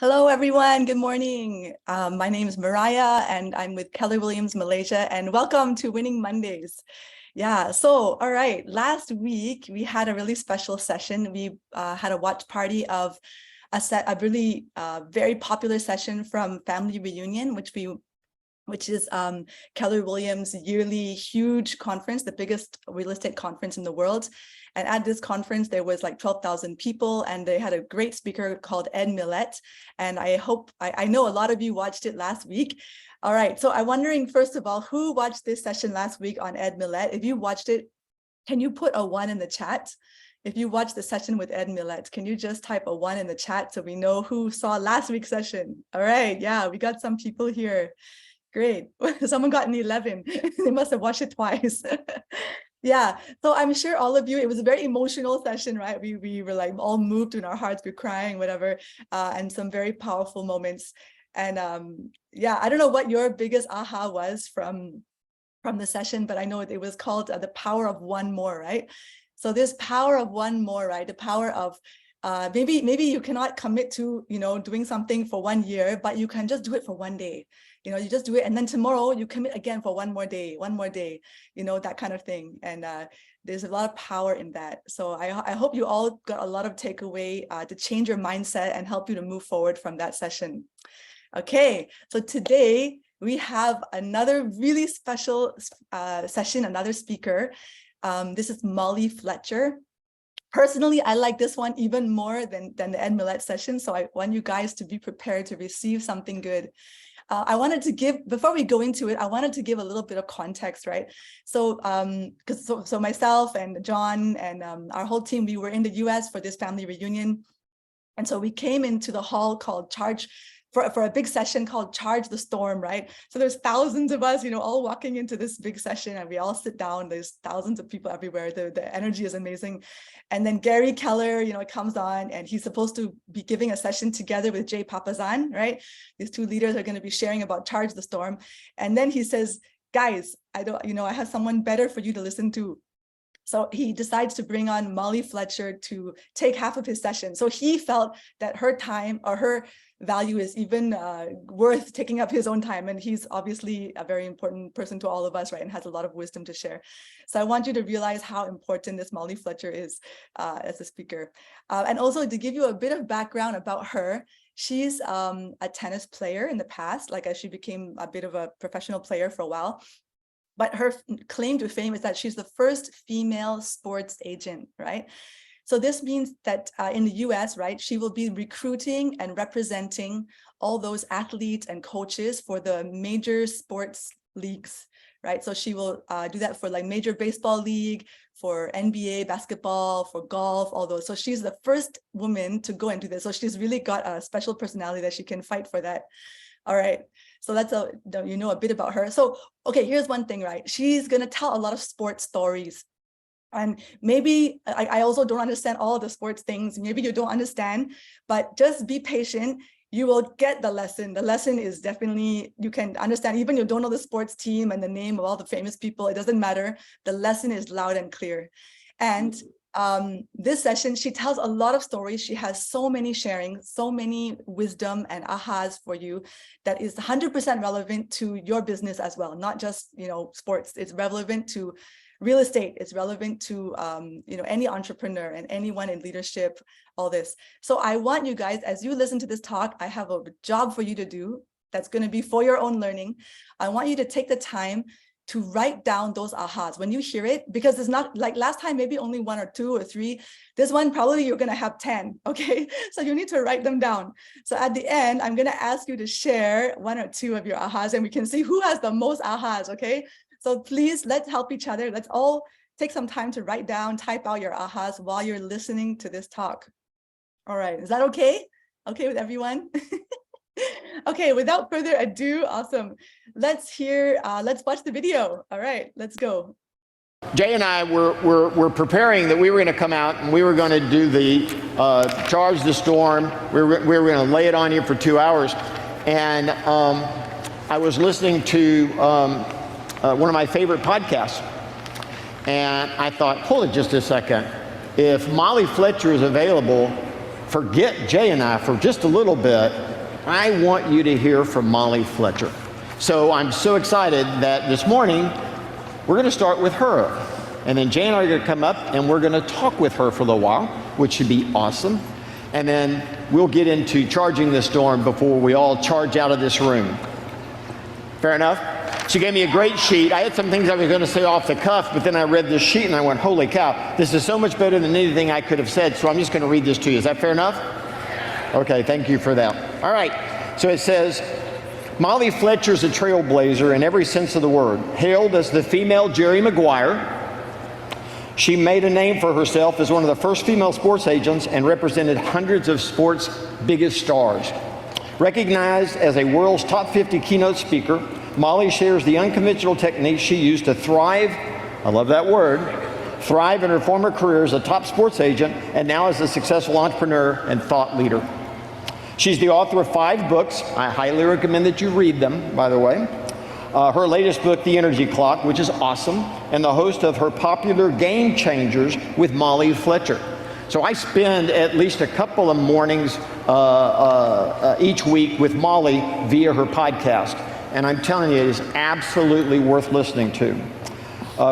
Hello, everyone. Good morning. My name is Mariah, and I'm with KW Malaysia, and welcome to Winning Mondays. Yeah, so, all right, last week we had a really special session. We had a watch party of a really very popular session from Family Reunion, which is Keller Williams' yearly huge conference, the biggest real estate conference in the world. And at this conference, there was like 12,000 people, and they had a great speaker called Ed Millett. And I know a lot of you watched it last week. All right, so I'm wondering, first of all, who watched this session last week on Ed Millett? If you watched it, can you put a 1 in the chat? If you watched the session with Ed Millett, can you just type a 1 in the chat so we know who saw last week's session? All right, yeah, we got some people here. Great. Someone got an 11. They must have watched it twice. Yeah. So I'm sure all of you, it was a very emotional session, right? We were like all moved in our hearts, we're crying, whatever, and some very powerful moments. And yeah, I don't know what your biggest aha was from the session, but I know it was called the power of one more, right? So this power of one more, right? The power of maybe you cannot commit to, doing something for 1 year, but you can just do it for 1 day. You just do it, and then tomorrow you commit again for one more day, that kind of thing. And there's a lot of power in that. So I hope you all got a lot of takeaway to change your mindset and help you to move forward from that session. Okay, so today we have another really special session, another speaker. This is Molly Fletcher. Personally, I like this one even more than the Ed Millett session. So I want you guys to be prepared to receive something good. I wanted to give, before we go into it, I wanted to give a little bit of context, right? So, so myself and John and our whole team, we were in the US for this family reunion. And so we came into the hall called for a big session called Charge the Storm, right? So there's thousands of us, all walking into this big session, and we all sit down. There's thousands of people everywhere. The energy is amazing. And then Gary Keller, comes on, and he's supposed to be giving a session together with Jay Papazan, right? These two leaders are going to be sharing about Charge the Storm. And then he says, guys, I have someone better for you to listen to. So he decides to bring on Molly Fletcher to take half of his session. So he felt that her time or her value is even worth taking up his own time. And he's obviously a very important person to all of us, right? And has a lot of wisdom to share. So I want you to realize how important this Molly Fletcher is as a speaker. And also to give you a bit of background about her, she's a tennis player in the past, like as she became a bit of a professional player for a while. But her claim to fame is that she's the first female sports agent, right? So this means that in the US, right, she will be recruiting and representing all those athletes and coaches for the major sports leagues, right? So she will do that for like Major Baseball League, for NBA basketball, for golf, all those. So she's the first woman to go and do this. So she's really got a special personality that she can fight for that. All right, so that's a bit about her. So, okay, here's one thing, right? She's gonna tell a lot of sports stories. And maybe I also don't understand all the sports things. Maybe you don't understand, but just be patient. You will get the lesson. The lesson is definitely, you can understand, even if you don't know the sports team and the name of all the famous people, it doesn't matter. The lesson is loud and clear. And this session, she tells a lot of stories. She has so many sharing, so many wisdom and ahas for you that is 100% relevant to your business as well. Not just, sports. It's relevant to real estate. It's relevant to, any entrepreneur and anyone in leadership, all this. So I want you guys, as you listen to this talk, I have a job for you to do that's going to be for your own learning. I want you to take the time to write down those ahas when you hear it, because it's not like last time, maybe only 1 or 2 or 3. This one, probably you're going to have 10. Okay. So you need to write them down. So at the end, I'm going to ask you to share 1 or 2 of your ahas, and we can see who has the most ahas. Okay. So please, let's help each other. Let's all take some time to write down, type out your ahas while you're listening to this talk. All right. Is that okay? Okay with everyone? Okay, without further ado, awesome. Let's watch the video. All right, let's go. Jay and I were preparing that we were going to come out and we were going to do the Charge the Storm. We were going to lay it on you for 2 hours. And I was listening to one of my favorite podcasts. And I thought, hold it just a second. If Molly Fletcher is available, forget Jay and I for just a little bit. I want you to hear from Molly Fletcher. So I'm so excited that this morning we're going to start with her. And then Jay and I are going to come up and we're going to talk with her for a little while, which should be awesome. And then we'll get into charging the storm before we all charge out of this room. Fair enough? She gave me a great sheet. I had some things I was going to say off the cuff, but then I read this sheet and I went, holy cow, this is so much better than anything I could have said, so I'm just going to read this to you. Is that fair enough? Okay, thank you for that. All right, so it says, Molly Fletcher's a trailblazer in every sense of the word. Hailed as the female Jerry Maguire, she made a name for herself as one of the first female sports agents and represented hundreds of sports' biggest stars. Recognized as a world's top 50 keynote speaker, Molly shares the unconventional techniques she used to thrive, I love that word, thrive in her former career as a top sports agent and now as a successful entrepreneur and thought leader. She's the author of 5 books. I highly recommend that you read them, by the way. Her latest book, The Energy Clock, which is awesome, and the host of her popular Game Changers with Molly Fletcher. So I spend at least a couple of mornings each week with Molly via her podcast. And I'm telling you, it is absolutely worth listening to,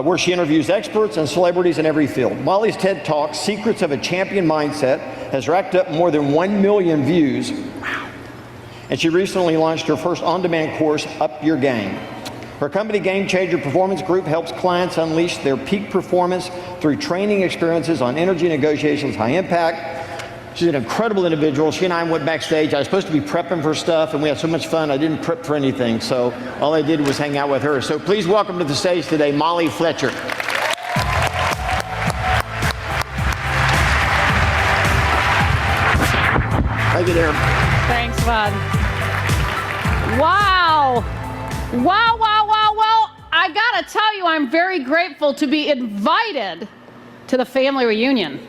where she interviews experts and celebrities in every field. Molly's TED Talk, Secrets of a Champion Mindset, has racked up more than 1 million views. Wow. And she recently launched her first on-demand course, Up Your Game. Her company, Game Changer Performance Group, helps clients unleash their peak performance through training experiences on energy negotiations, high impact. She's an incredible individual. She and I went backstage. I was supposed to be prepping for stuff, and we had so much fun. I didn't prep for anything, so all I did was hang out with her. So please welcome to the stage today, Molly Fletcher. Thank you, dear. Thanks, bud. Wow. Wow, wow, wow. Well, I gotta tell you, I'm very grateful to be invited to the family reunion.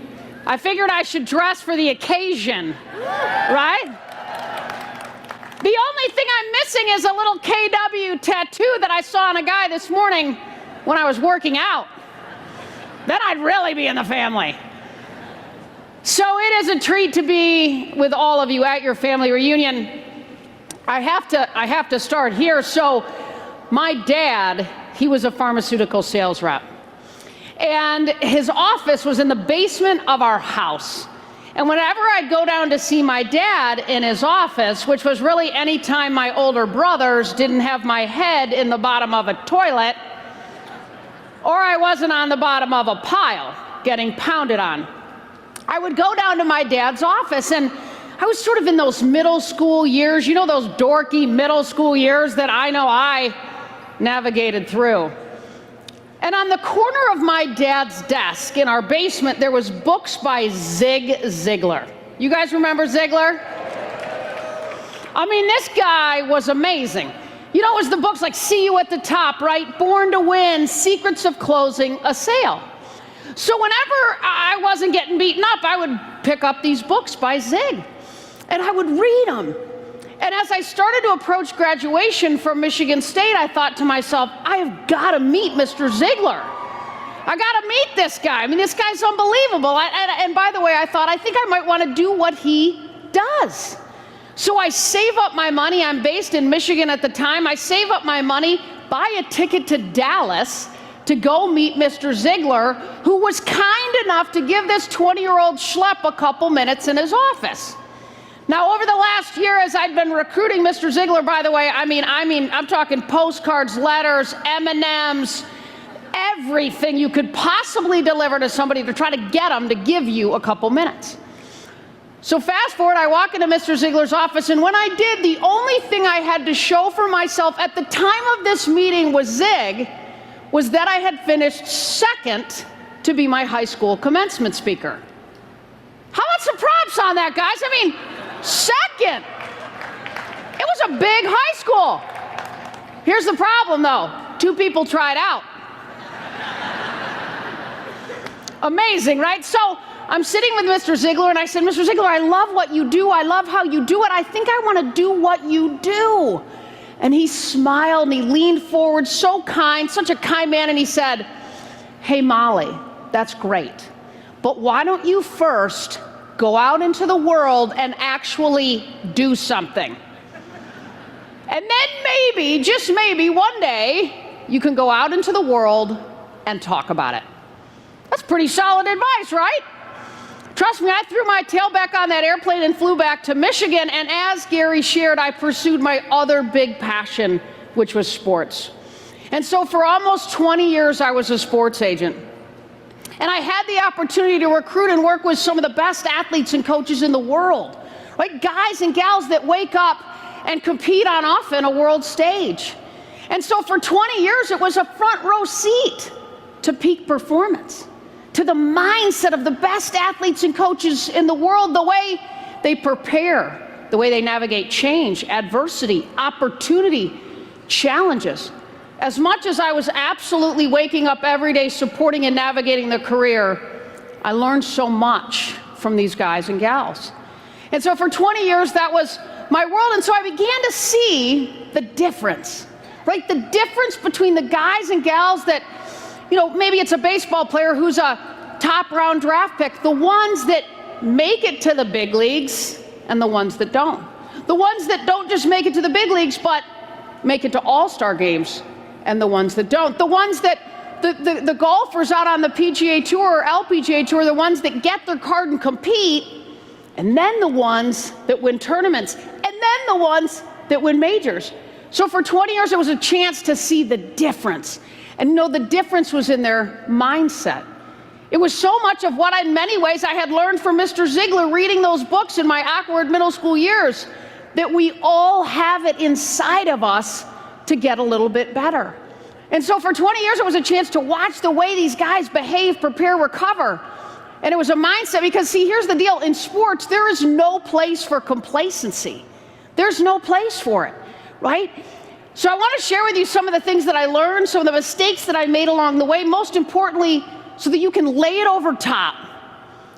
I figured I should dress for the occasion, right? The only thing I'm missing is a little KW tattoo that I saw on a guy this morning when I was working out. Then I'd really be in the family. So it is a treat to be with all of you at your family reunion. I have to start here. So my dad, he was a pharmaceutical sales rep. And his office was in the basement of our house. And whenever I'd go down to see my dad in his office, which was really any time my older brothers didn't have my head in the bottom of a toilet, or I wasn't on the bottom of a pile getting pounded on, I would go down to my dad's office, and I was sort of in those middle school years, you know, those dorky middle school years that I know I navigated through. And on the corner of my dad's desk in our basement, there was books by Zig Ziglar. You guys remember Ziglar? I mean, this guy was amazing. You know, it was the books like See You at the Top, right? Born to Win, Secrets of Closing a Sale. So whenever I wasn't getting beaten up, I would pick up these books by Zig, and I would read them. And as I started to approach graduation from Michigan State, I thought to myself, I have got to meet Mr. Ziglar. I got to meet this guy. I mean, this guy's unbelievable. And by the way, I thought, I think I might want to do what he does. So I save up my money. I'm based in Michigan at the time. I save up my money, buy a ticket to Dallas to go meet Mr. Ziglar, who was kind enough to give this 20-year-old schlep a couple minutes in his office. Now, over the last year, as I've been recruiting Mr. Ziglar, by the way, I mean, I'm talking postcards, letters, M&Ms, everything you could possibly deliver to somebody to try to get them to give you a couple minutes. So fast forward, I walk into Mr. Ziglar's office, and when I did, the only thing I had to show for myself at the time of this meeting with Zig was that I had finished second to be my high school commencement speaker. How about some props on that, guys? I mean, second. It was a big high school. Here's the problem, though. 2 people tried out. Amazing, right? So I'm sitting with Mr. Ziglar, and I said, Mr. Ziglar, I love what you do. I love how you do it. I think I want to do what you do. And he smiled, and he leaned forward, so kind, such a kind man, and he said, hey, Molly, that's great. But why don't you first go out into the world and actually do something? And then maybe, just maybe, one day, you can go out into the world and talk about it. That's pretty solid advice, right? Trust me, I threw my tail back on that airplane and flew back to Michigan, and as Gary shared, I pursued my other big passion, which was sports. And so for almost 20 years, I was a sports agent. And I had the opportunity to recruit and work with some of the best athletes and coaches in the world, right? Guys and gals that wake up and compete on often a world stage. And so for 20 years, it was a front row seat to peak performance, to the mindset of the best athletes and coaches in the world, the way they prepare, the way they navigate change, adversity, opportunity, challenges. As much as I was absolutely waking up every day supporting and navigating their career, I learned so much from these guys and gals. And so for 20 years, that was my world. And so I began to see the difference, right? The difference between the guys and gals that, maybe it's a baseball player who's a top round draft pick, the ones that make it to the big leagues and the ones that don't. The ones that don't just make it to the big leagues, but make it to all-star games, and the ones that don't. The ones that, the golfers out on the PGA Tour or LPGA Tour, the ones that get their card and compete, and then the ones that win tournaments, and then the ones that win majors. So for 20 years, it was a chance to see the difference. And the difference was in their mindset. It was so much of what in many ways I had learned from Mr. Ziegler reading those books in my awkward middle school years, that we all have it inside of us to get a little bit better. And so for 20 years, it was a chance to watch the way these guys behave, prepare, recover. And it was a mindset, because see, here's the deal. In sports, there is no place for complacency. There's no place for it, right? So I want to share with you some of the things that I learned, some of the mistakes that I made along the way, most importantly, so that you can lay it over top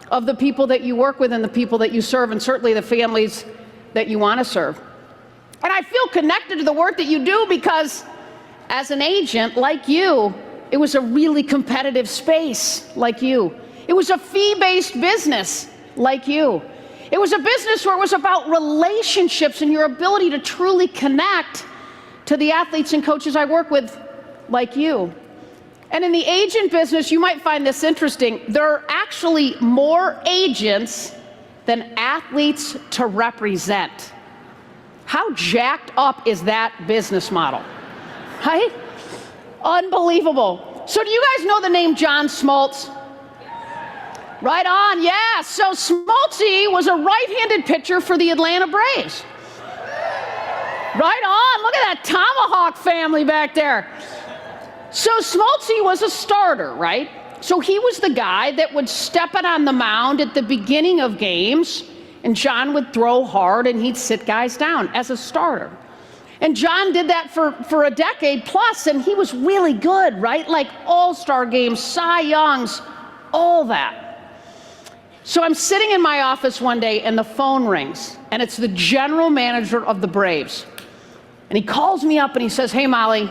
of the people that you work with and the people that you serve, and certainly the families that you want to serve. And I feel connected to the work that you do because as an agent like you, it was a really competitive space like you. It was a fee-based business like you. It was a business where it was about relationships and your ability to truly connect to the athletes and coaches I work with like you. And in the agent business, you might find this interesting. There are actually more agents than athletes to represent. How jacked up is that business model, right? Unbelievable. So do you guys know the name John Smoltz? Right on, yeah. So Smoltzy was a right-handed pitcher for the Atlanta Braves. Right on, look at that Tomahawk family back there. So Smoltzy was a starter, right? So he was the guy that would step it on the mound at the beginning of games, and John would throw hard and he'd sit guys down as a starter. And John did that for a decade plus, and he was really good, right? Like all-star games, Cy Youngs, all that. So I'm sitting in my office one day and the phone rings, and it's the general manager of the Braves. And he calls me up and he says, "Hey, Molly,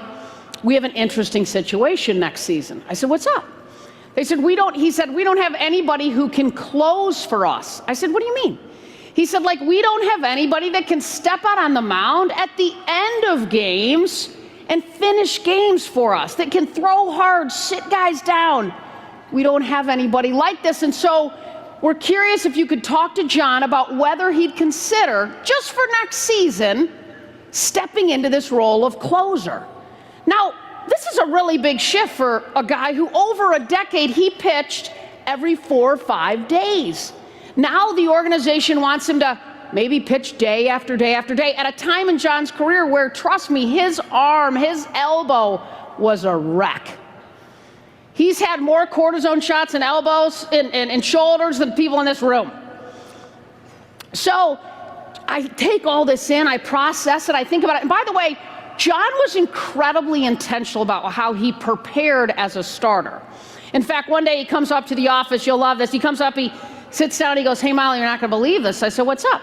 we have an interesting situation next season." I said, "What's up?" He said, we don't have anybody who can close for us. I said, "What do you mean?" He said, we don't have anybody that can step out on the mound at the end of games and finish games for us, that can throw hard, sit guys down. We don't have anybody like this. And so we're curious if you could talk to John about whether he'd consider, just for next season, stepping into this role of closer. Now, this is a really big shift for a guy who over a decade, he pitched every 4 or 5 days. Now the organization wants him to maybe pitch day after day after day at a time in John's career where, trust me, his arm, his elbow was a wreck. He's had more cortisone shots and elbows and shoulders than people in this room. So I take all this in, I process it, I think about it. And by the way, John was incredibly intentional about how he prepared as a starter. In fact, one day he comes up to the office, you'll love this, he comes up, he sits down, he goes, "Hey Molly, you're not gonna believe this." I said, "What's up?"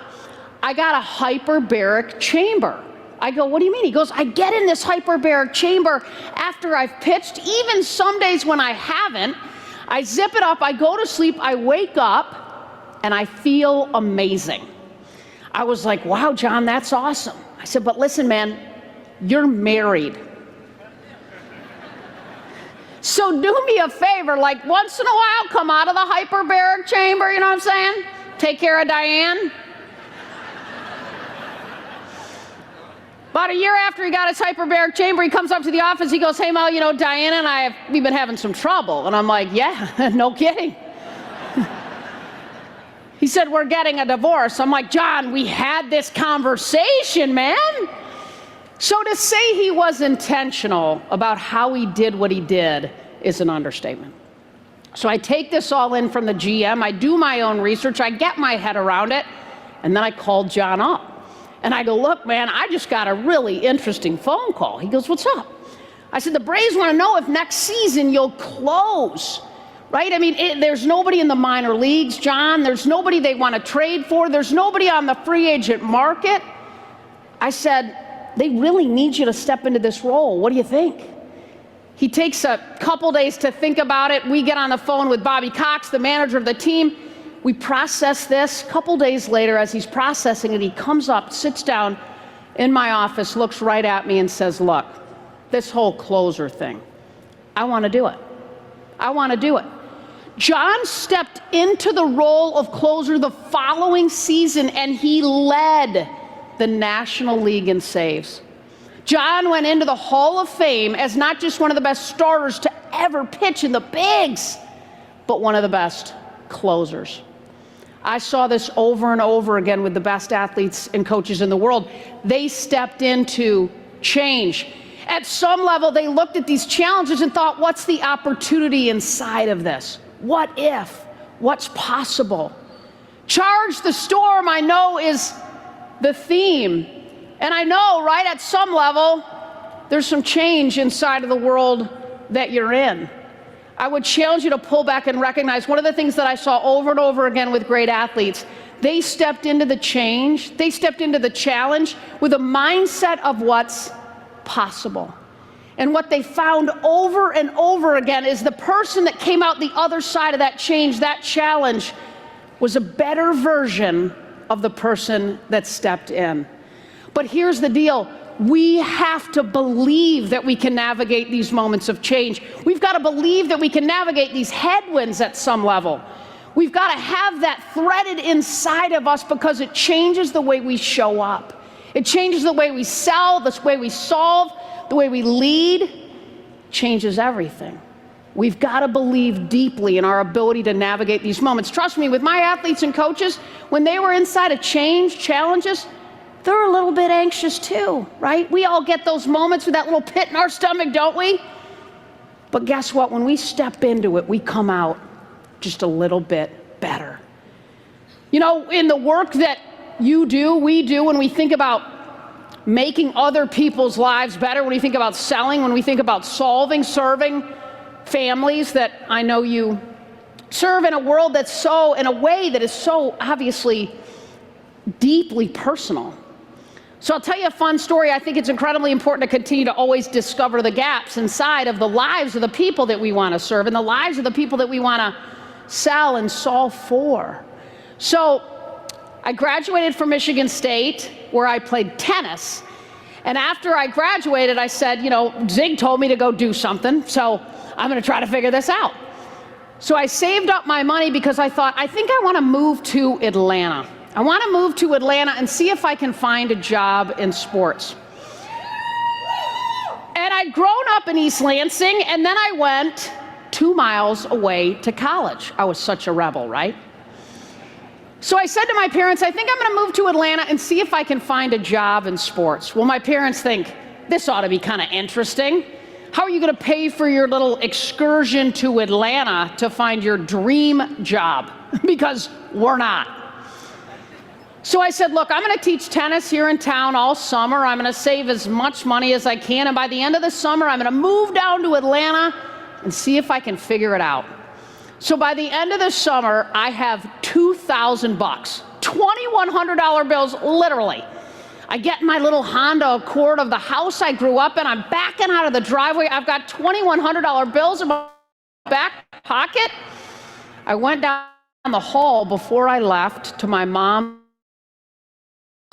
"I got a hyperbaric chamber." I go, "What do you mean?" He goes, "I get in this hyperbaric chamber after I've pitched, even some days when I haven't. I zip it up, I go to sleep, I wake up, and I feel amazing." I was like, "Wow, John, that's awesome." I said, but listen, man, you're married. So do me a favor, like once in a while, come out of the hyperbaric chamber, you know what I'm saying? Take care of Diane. About a year after he got his hyperbaric chamber, he comes up to the office, he goes, hey Mel, you know, Diana and we've been having some trouble. And I'm like, yeah, no kidding. He said, we're getting a divorce. I'm like, John, we had this conversation, man. So to say he was intentional about how he did what he did is an understatement. So I take this all in from the GM, I do my own research, I get my head around it, and then I called John up. And I go, look, man, I just got a really interesting phone call. He goes, what's up? I said, the Braves want to know if next season you'll close, right? I mean, there's nobody in the minor leagues, John. There's nobody they want to trade for. There's nobody on the free agent market. I said, they really need you to step into this role. What do you think? He takes a couple days to think about it. We get on the phone with Bobby Cox, the manager of the team. We process this. A couple days later, as he's processing it, he comes up, sits down in my office, looks right at me and says, look, this whole closer thing, I want to do it. I want to do it. John stepped into the role of closer the following season, and he led the National League in saves. John went into the Hall of Fame as not just one of the best starters to ever pitch in the bigs, but one of the best closers. I saw this over and over again with the best athletes and coaches in the world. They stepped into change. At some level, they looked at these challenges and thought, what's the opportunity inside of this? What if? What's possible? Charge the storm, I know, is the theme. And I know, right, at some level, there's some change inside of the world that you're in. I would challenge you to pull back and recognize one of the things that I saw over and over again with great athletes. They stepped into the change, they stepped into the challenge with a mindset of what's possible. And what they found over and over again is the person that came out the other side of that change, that challenge, was a better version of the person that stepped in. But here's the deal. We have to believe that we can navigate these moments of change. We've got to believe that we can navigate these headwinds at some level. We've got to have that threaded inside of us because it changes the way we show up. It changes the way we sell, the way we solve, the way we lead. Changes everything. We've got to believe deeply in our ability to navigate these moments. Trust me, with my athletes and coaches, when they were inside of change, challenges, they're a little bit anxious too, right? We all get those moments with that little pit in our stomach, don't we? But guess what? When we step into it, we come out just a little bit better. You know, in the work that you do, we do, when we think about making other people's lives better, when we think about selling, when we think about solving, serving families that I know you serve in a world that's so, in a way that is so obviously deeply personal. So I'll tell you a fun story. I think it's incredibly important to continue to always discover the gaps inside of the lives of the people that we want to serve and the lives of the people that we want to sell and solve for. So I graduated from Michigan State, where I played tennis. And after I graduated, I said, you know, Zig told me to go do something, so I'm going to try to figure this out. So I saved up my money because I thought, I think I want to move to Atlanta. I want to move to Atlanta and see if I can find a job in sports. And I'd grown up in East Lansing, and then I went 2 miles away to college. I was such a rebel, right? So I said to my parents, I think I'm going to move to Atlanta and see if I can find a job in sports. Well, my parents think, this ought to be kind of interesting. How are you going to pay for your little excursion to Atlanta to find your dream job? Because we're not. So I said, look, I'm going to teach tennis here in town all summer. I'm going to save as much money as I can. And by the end of the summer, I'm going to move down to Atlanta and see if I can figure it out. So by the end of the summer, I have $2,000, $2,100 bills, literally. I get in my little Honda Accord of the house I grew up in. I'm backing out of the driveway. I've got $2,100 bills in my back pocket. I went down the hall before I left to my mom.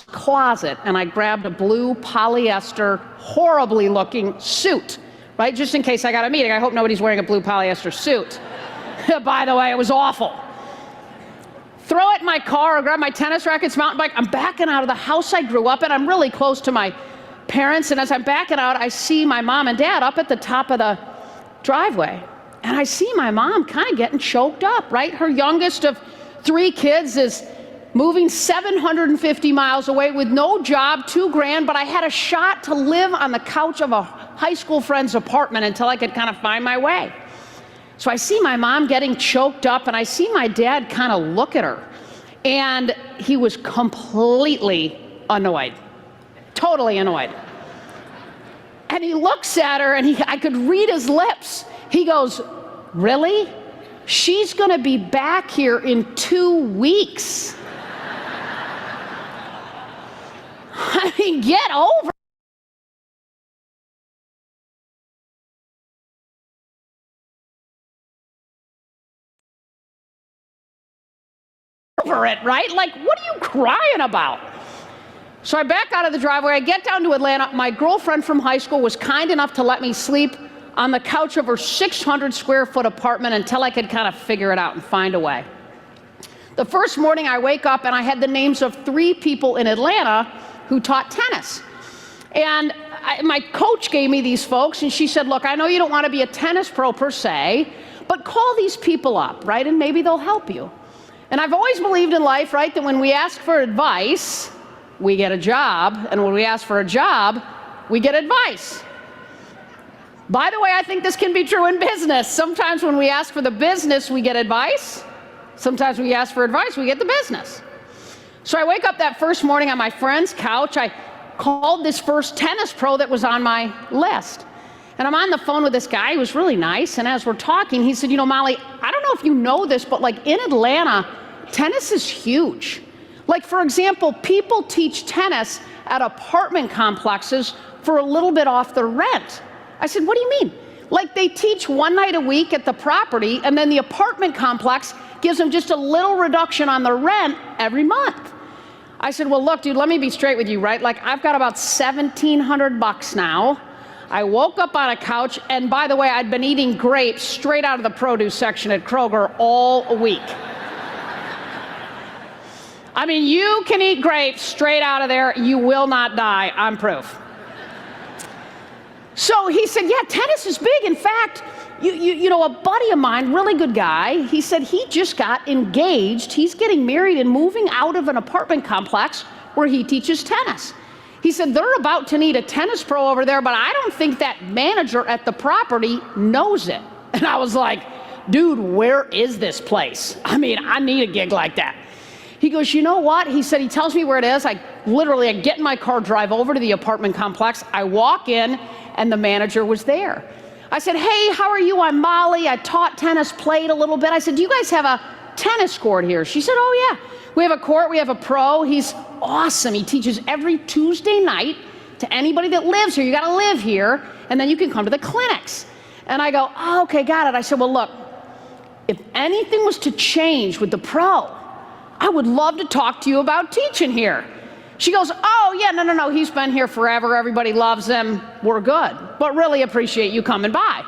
closet and I grabbed a blue polyester, horribly looking suit, right? Just in case I got a meeting. I hope nobody's wearing a blue polyester suit. By the way, it was awful. Throw it in my car, or grab my tennis rackets, mountain bike. I'm backing out of the house I grew up in. I'm really close to my parents, and as I'm backing out, I see my mom and dad up at the top of the driveway. And I see my mom kind of getting choked up, right? Her youngest of 3 kids is moving 750 miles away with no job, $2,000, but I had a shot to live on the couch of a high school friend's apartment until I could kind of find my way. So I see my mom getting choked up, and I see my dad kind of look at her, and he was completely annoyed, totally annoyed. And he looks at her, and I could read his lips. He goes, "Really? She's gonna be back here in 2 weeks." I mean, get over it, right? Like, what are you crying about? So I back out of the driveway, I get down to Atlanta. My girlfriend from high school was kind enough to let me sleep on the couch of her 600 square foot apartment until I could kind of figure it out and find a way. The first morning I wake up and I had the names of 3 people in Atlanta who taught tennis. And my coach gave me these folks, and she said, look, I know you don't want to be a tennis pro per se, but call these people up, right? And maybe they'll help you. And I've always believed in life, right, that when we ask for advice, we get a job, and when we ask for a job, we get advice. By the way, I think this can be true in business. Sometimes when we ask for the business, we get advice. Sometimes when we ask for advice, we get the business. So I wake up that first morning on my friend's couch. I called this first tennis pro that was on my list. And I'm on the phone with this guy who was really nice, and as we're talking, he said, you know, Molly, I don't know if you know this, but like in Atlanta, tennis is huge. Like, for example, people teach tennis at apartment complexes for a little bit off the rent. I said, what do you mean? Like, they teach 1 night a week at the property, and then the apartment complex gives them just a little reduction on the rent every month. I said, well, look, dude, let me be straight with you, right? Like, I've got about $1,700 now. I woke up on a couch, and by the way, I'd been eating grapes straight out of the produce section at Kroger all week. I mean, you can eat grapes straight out of there. You will not die. I'm proof. So he said, yeah, tennis is big. In fact, you know, a buddy of mine, really good guy, he said he just got engaged. He's getting married and moving out of an apartment complex where he teaches tennis. He said, they're about to need a tennis pro over there, but I don't think that manager at the property knows it. And I was like, dude, where is this place? I mean, I need a gig like that. He goes, you know what? He said, he tells me where it is. I get in my car, drive over to the apartment complex. I walk in, and the manager was there. I said, hey, how are you? I'm Molly. I taught tennis, played a little bit. I said, do you guys have a tennis court here? She said, oh, yeah. We have a court. We have a pro. He's awesome. He teaches every Tuesday night to anybody that lives here. You got to live here, and then you can come to the clinics. And I go, oh, okay, got it. I said, well, look, if anything was to change with the pro, I would love to talk to you about teaching here. She goes, oh, yeah, no, he's been here forever. Everybody loves him. We're good, but really appreciate you coming by.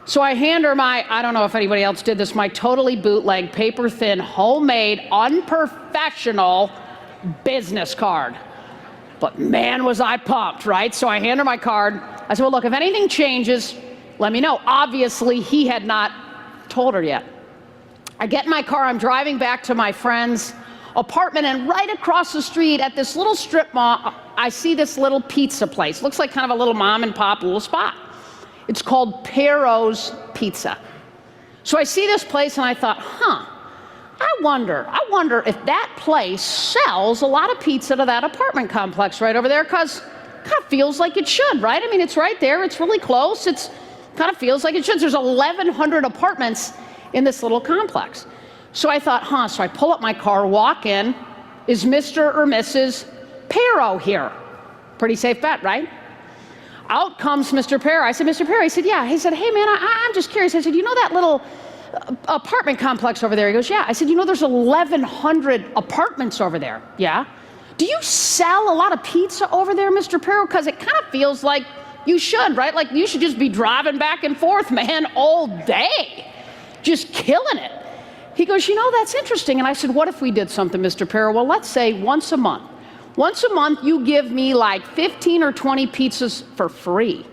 So I hand her my, I don't know if anybody else did this, my totally bootleg, paper-thin, homemade, unprofessional business card. But man, was I pumped, right? So I hand her my card. I said, well, look, if anything changes, let me know. Obviously, he had not told her yet. I get in my car, I'm driving back to my friend's apartment, and right across the street at this little strip mall, I see this little pizza place. Looks like kind of a little mom and pop little spot. It's called Pero's Pizza. So I see this place and I thought, I wonder if that place sells a lot of pizza to that apartment complex right over there, because it kind of feels like it should, right? I mean, it's right there, it's really close, it's kind of feels like it should. There's 1,100 apartments in this little complex. So I thought, so I pull up my car, walk in, is Mr. or Mrs. Pero here? Pretty safe bet, right? Out comes Mr. Pero. I said, Mr. Pero? He said, yeah. He said, hey man, I'm just curious. I said, you know that little apartment complex over there? He goes, yeah. I said, you know there's 1,100 apartments over there? Yeah. Do you sell a lot of pizza over there, Mr. Pero? Because it kind of feels like you should, right? Like you should just be driving back and forth, man, all day, just killing it. He goes, you know, that's interesting. And I said, what if we did something, Mr. Pero? Well, let's say once a month. Once a month, you give me like 15 or 20 pizzas for free.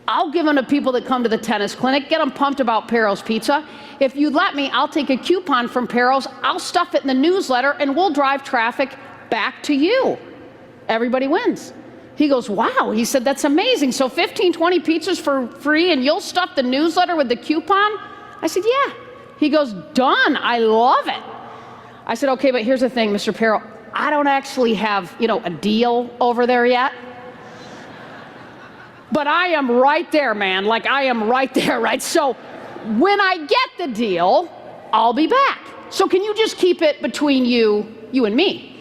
I'll give them to people that come to the tennis clinic, get them pumped about Pero's Pizza. If you let me, I'll take a coupon from Pero's, I'll stuff it in the newsletter, and we'll drive traffic back to you. Everybody wins. He goes, wow. He said, that's amazing. So 15, 20 pizzas for free, and you'll stuff the newsletter with the coupon? I said, yeah. He goes, done. I love it. I said, okay, but here's the thing, Mr. Pero. I don't actually have, a deal over there yet. But I am right there, man. Like, I am right there, right? So when I get the deal, I'll be back. So can you just keep it between you and me?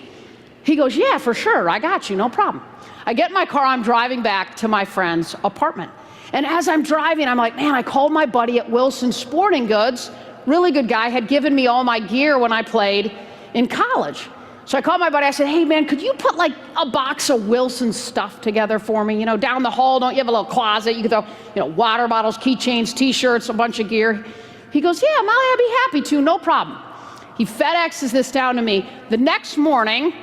He goes, yeah, for sure. I got you. No problem. I get in my car. I'm driving back to my friend's apartment. And as I'm driving, I'm like, man, I called my buddy at Wilson Sporting Goods. Really good guy, had given me all my gear when I played in college. So I called my buddy, I said, hey man, could you put like a box of Wilson stuff together for me? Down the hall, don't you have a little closet? You could throw, water bottles, keychains, t-shirts, a bunch of gear. He goes, yeah, Molly, I'd be happy to, no problem. He FedExes this down to me. The next morning,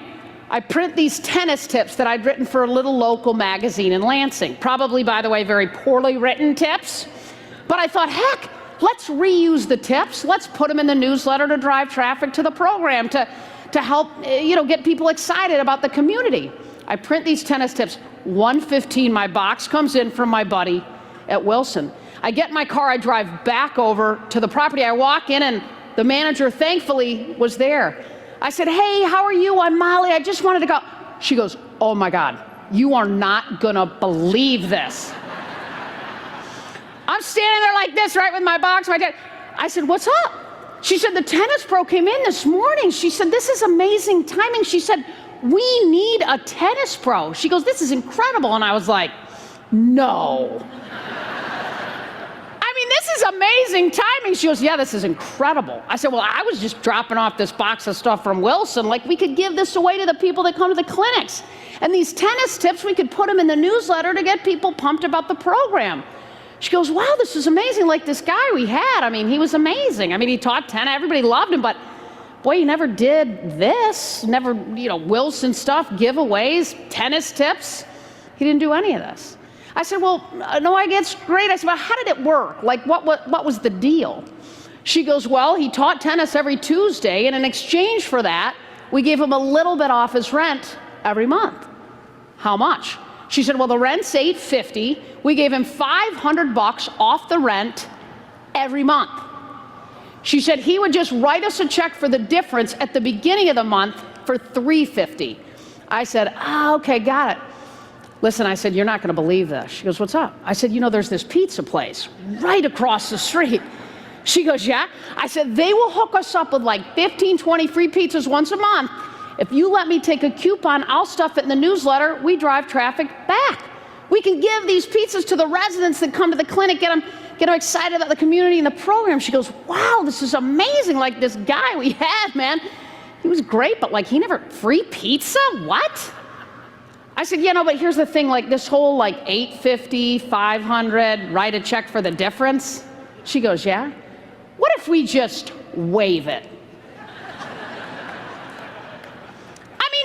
I print these tennis tips that I'd written for a little local magazine in Lansing. Probably, by the way, very poorly written tips. But I thought, heck, let's reuse the tips. Let's put them in the newsletter to drive traffic to the program, to help get people excited about the community. I print these tennis tips. 1:15, my box comes in from my buddy at Wilson. I get in my car, I drive back over to the property. I walk in and the manager thankfully was there. I said, hey, how are you? I'm Molly, I just wanted to go. She goes, oh my God, you are not gonna believe this. I'm standing there like this, right, with my box, my dad. I said, what's up? She said, the tennis pro came in this morning. She said, this is amazing timing. She said, we need a tennis pro. She goes, this is incredible. And I was like, no. I mean, this is amazing timing. She goes, yeah, this is incredible. I said, well, I was just dropping off this box of stuff from Wilson. Like, we could give this away to the people that come to the clinics. And these tennis tips, we could put them in the newsletter to get people pumped about the program. She goes, wow, this is amazing. Like this guy we had, I mean, he was amazing. I mean, he taught tennis, everybody loved him, but boy, he never did this, never, Wilson stuff, giveaways, tennis tips. He didn't do any of this. I said, well, no, I guess great. I said, well, how did it work? Like, what was the deal? She goes, well, he taught tennis every Tuesday, and in exchange for that, we gave him a little bit off his rent every month. How much? She said, well, the rent's $850. We gave him $500 off the rent every month. She said he would just write us a check for the difference at the beginning of the month for $350. I said, okay, got it. Listen, I said, you're not gonna believe this. She goes, what's up? I said, there's this pizza place right across the street. She goes, yeah? I said, they will hook us up with like 15, 20 free pizzas once a month. If you let me take a coupon, I'll stuff it in the newsletter. We drive traffic back. We can give these pizzas to the residents that come to the clinic, get them excited about the community and the program. She goes, wow, this is amazing. Like this guy we had, man, he was great, but like he never, free pizza? What? I said, yeah, no, but here's the thing, like this whole like $850, $500, write a check for the difference. She goes, yeah? What if we just waive it?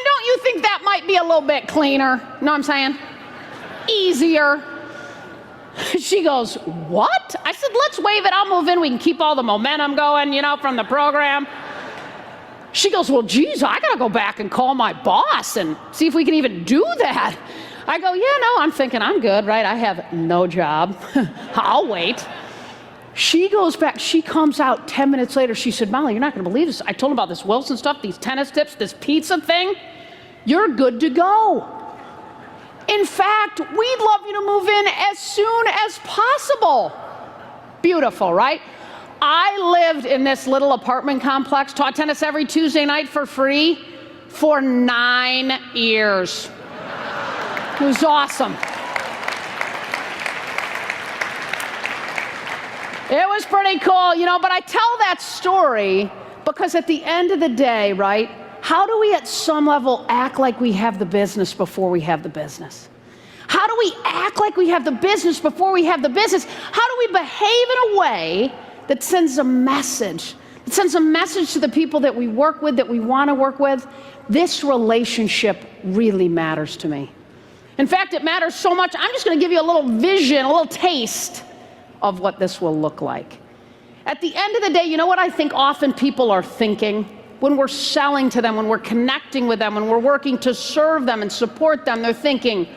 Don't you think that might be a little bit cleaner? Know what I'm saying? Easier. She goes, what? I said, let's waive it. I'll move in. We can keep all the momentum going, from the program. She goes, well, geez, I got to go back and call my boss and see if we can even do that. I go, yeah, no, I'm thinking I'm good, right? I have no job. I'll wait. She goes back, she comes out 10 minutes later. She said, Molly, you're not going to believe this. I told him about this Wilson stuff, these tennis tips, this pizza thing. You're good to go. In fact, we'd love you to move in as soon as possible. Beautiful, right? I lived in this little apartment complex, taught tennis every Tuesday night for free for 9 years. It was awesome. It was pretty cool, but I tell that story because at the end of the day, right, how do we at some level act like we have the business before we have the business? How do we act like we have the business before we have the business? How do we behave in a way that sends a message? It sends a message to the people that we work with, that we want to work with. This relationship really matters to me. In fact, it matters so much, I'm just going to give you a little vision, a little taste of what this will look like. At the end of the day, you know what I think often people are thinking? When we're selling to them, when we're connecting with them, when we're working to serve them and support them, they're thinking,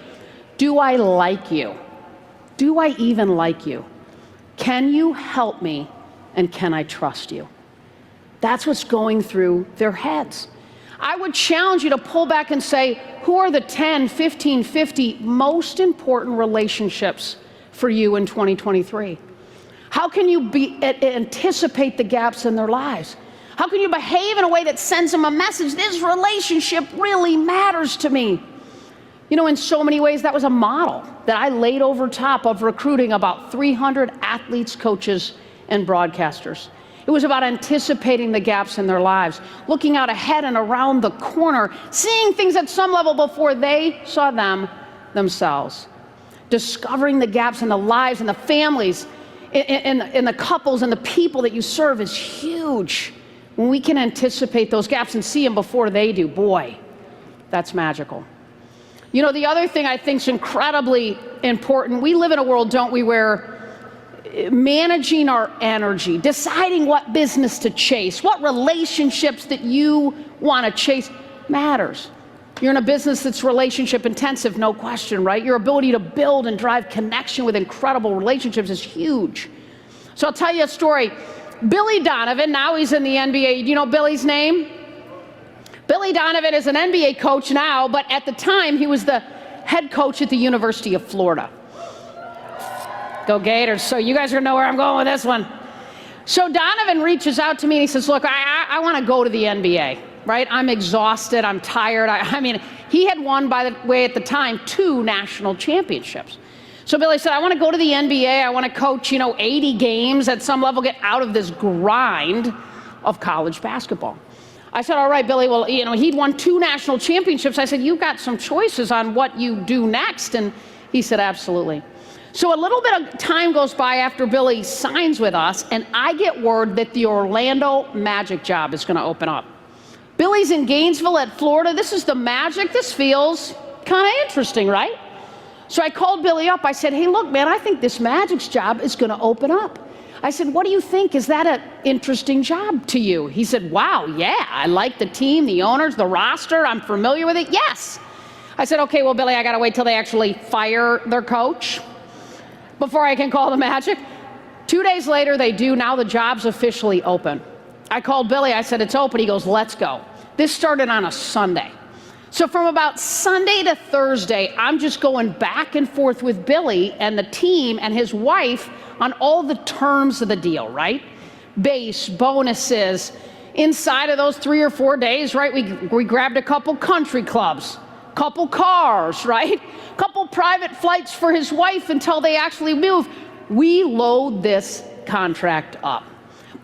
do I like you? Do I even like you? Can you help me? And can I trust you? That's what's going through their heads. I would challenge you to pull back and say, who are the 10, 15, 50 most important relationships for you in 2023? How can you anticipate the gaps in their lives? How can you behave in a way that sends them a message? This relationship really matters to me. You know, in so many ways, that was a model that I laid over top of recruiting about 300 athletes, coaches, and broadcasters. It was about anticipating the gaps in their lives, looking out ahead and around the corner, seeing things at some level before they saw them themselves. Discovering the gaps in the lives and the families, in the couples and the people that you serve is huge. When we can anticipate those gaps and see them before they do, boy, that's magical. You know, the other thing I think is incredibly important, we live in a world, don't we, where managing our energy, deciding what business to chase, what relationships that you want to chase matters. You're in a business that's relationship intensive, no question, right? Your ability to build and drive connection with incredible relationships is huge. So I'll tell you a story. Billy Donovan, now he's in the NBA. Do you know Billy's name? Billy Donovan is an NBA coach now, but at the time he was the head coach at the University of Florida. Go Gators. So you guys are gonna know where I'm going with this one. So Donovan reaches out to me and he says, look, I want to go to the NBA, right? I'm exhausted, I'm tired. I mean, he had won, by the way, at the time, 2 national championships. So Billy said, I want to go to the NBA. I want to coach, 80 games at some level, get out of this grind of college basketball. I said, all right, Billy, well, he'd won 2 national championships. I said, you've got some choices on what you do next. And he said, absolutely. So a little bit of time goes by after Billy signs with us, and I get word that the Orlando Magic job is going to open up. Billy's in Gainesville at Florida. This is the Magic. This feels kind of interesting, right? So I called Billy up. I said, hey, look, man, I think this Magic's job is going to open up. I said, what do you think? Is that an interesting job to you? He said, wow, yeah, I like the team, the owners, the roster. I'm familiar with it. Yes. I said, okay, well, Billy, I got to wait till they actually fire their coach before I can call the Magic. 2 days later, they do. Now the job's officially open. I called Billy. I said, it's open. He goes, let's go. This started on a Sunday. So from about Sunday to Thursday, I'm just going back and forth with Billy and the team and his wife on all the terms of the deal, right? Base, bonuses. Inside of those 3 or 4 days, right, we grabbed a couple country clubs, couple cars, right? Couple private flights for his wife until they actually move. We load this contract up.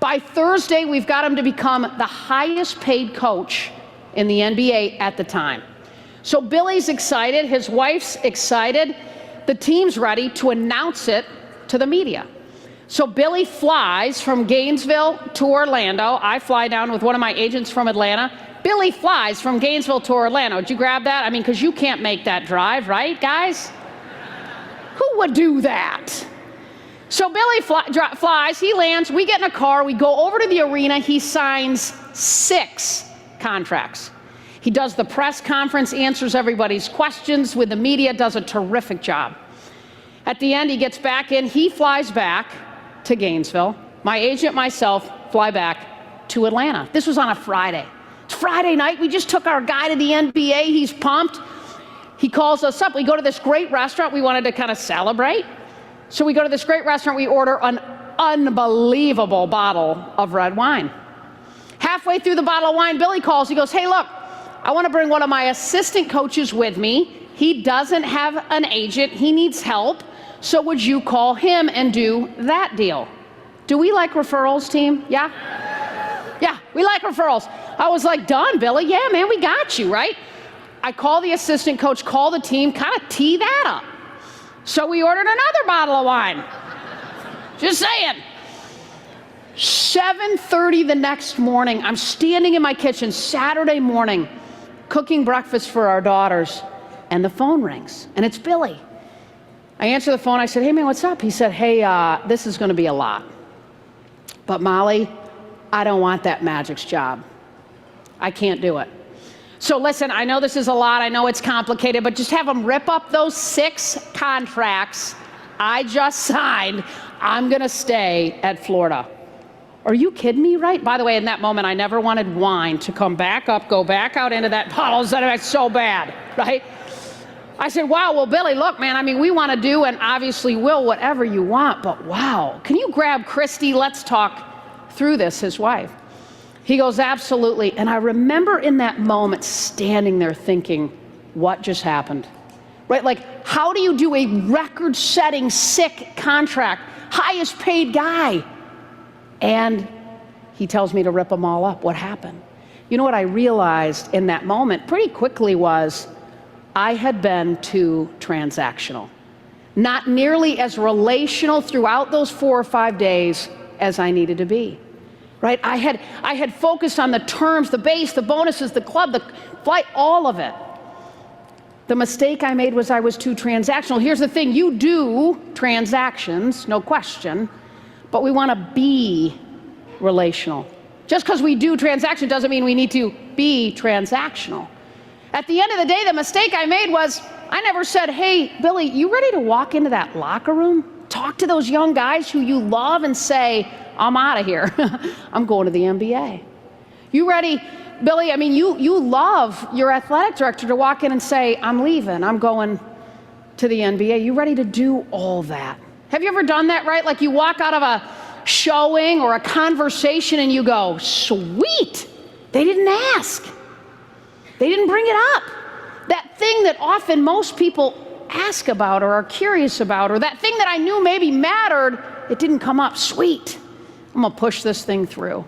By Thursday, we've got him to become the highest paid coach in the NBA at the time. So Billy's excited, his wife's excited, the team's ready to announce it to the media. So Billy flies from Gainesville to Orlando. I fly down with one of my agents from Atlanta. Billy flies from Gainesville to Orlando. Did you grab that? I mean, because you can't make that drive, right, guys? Who would do that? So Billy flies, he lands, we get in a car, we go over to the arena, he signs 6 contracts. He does the press conference, answers everybody's questions with the media, does a terrific job. At the end, he gets back in, he flies back to Gainesville. My agent, myself, fly back to Atlanta. This was on a Friday. It's Friday night, we just took our guy to the NBA, he's pumped. He calls us up, we go to this great restaurant, we wanted to kind of celebrate. So we go to this great restaurant, we order an unbelievable bottle of red wine. Halfway through the bottle of wine, Billy calls, he goes, hey, look, I want to bring one of my assistant coaches with me. He doesn't have an agent, he needs help, so would you call him and do that deal? Do we like referrals, team? Yeah? Yeah, we like referrals. I was like, done, Billy. Yeah, man, we got you, right? I call the assistant coach, call the team, kind of tee that up. So we ordered another bottle of wine. Just saying. 7:30 the next morning, I'm standing in my kitchen, Saturday morning, cooking breakfast for our daughters, and the phone rings, and it's Billy. I answer the phone, I said, hey man, what's up? He said, hey, this is gonna be a lot. But Molly, I don't want that Magic's job. I can't do it. So listen, I know this is a lot, I know it's complicated, but just have them rip up those 6 contracts I just signed. I'm gonna stay at Florida. Are you kidding me, right? By the way, in that moment, I never wanted wine to come back up, go back out into that bottle, that's so bad, right? I said, wow, well, Billy, look, man, I mean, we wanna do, and obviously will, whatever you want, but wow, can you grab Christy? Let's talk through this, his wife. He goes, absolutely. And I remember in that moment standing there thinking, what just happened? Right, like, how do you do a record-setting sick contract, highest paid guy? And he tells me to rip them all up. What happened? You know what I realized in that moment pretty quickly was I had been too transactional. Not nearly as relational throughout those 4 or 5 days as I needed to be. Right? I had focused on the terms, the base, the bonuses, the club, the flight, all of it. The mistake I made was I was too transactional. Here's the thing, you do transactions, no question, but we want to be relational. Just because we do transaction doesn't mean we need to be transactional. At the end of the day, the mistake I made was I never said, hey, Billy, you ready to walk into that locker room? Talk to those young guys who you love and say, I'm out of here. I'm going to the NBA. You ready, Billy? I mean, you love your athletic director to walk in and say, I'm leaving, I'm going to the NBA. You ready to do all that? Have you ever done that, right? Like you walk out of a showing or a conversation and you go, sweet, they didn't ask. They didn't bring it up. That thing that often most people ask about or are curious about, or that thing that I knew maybe mattered, it didn't come up. Sweet. I'm gonna push this thing through.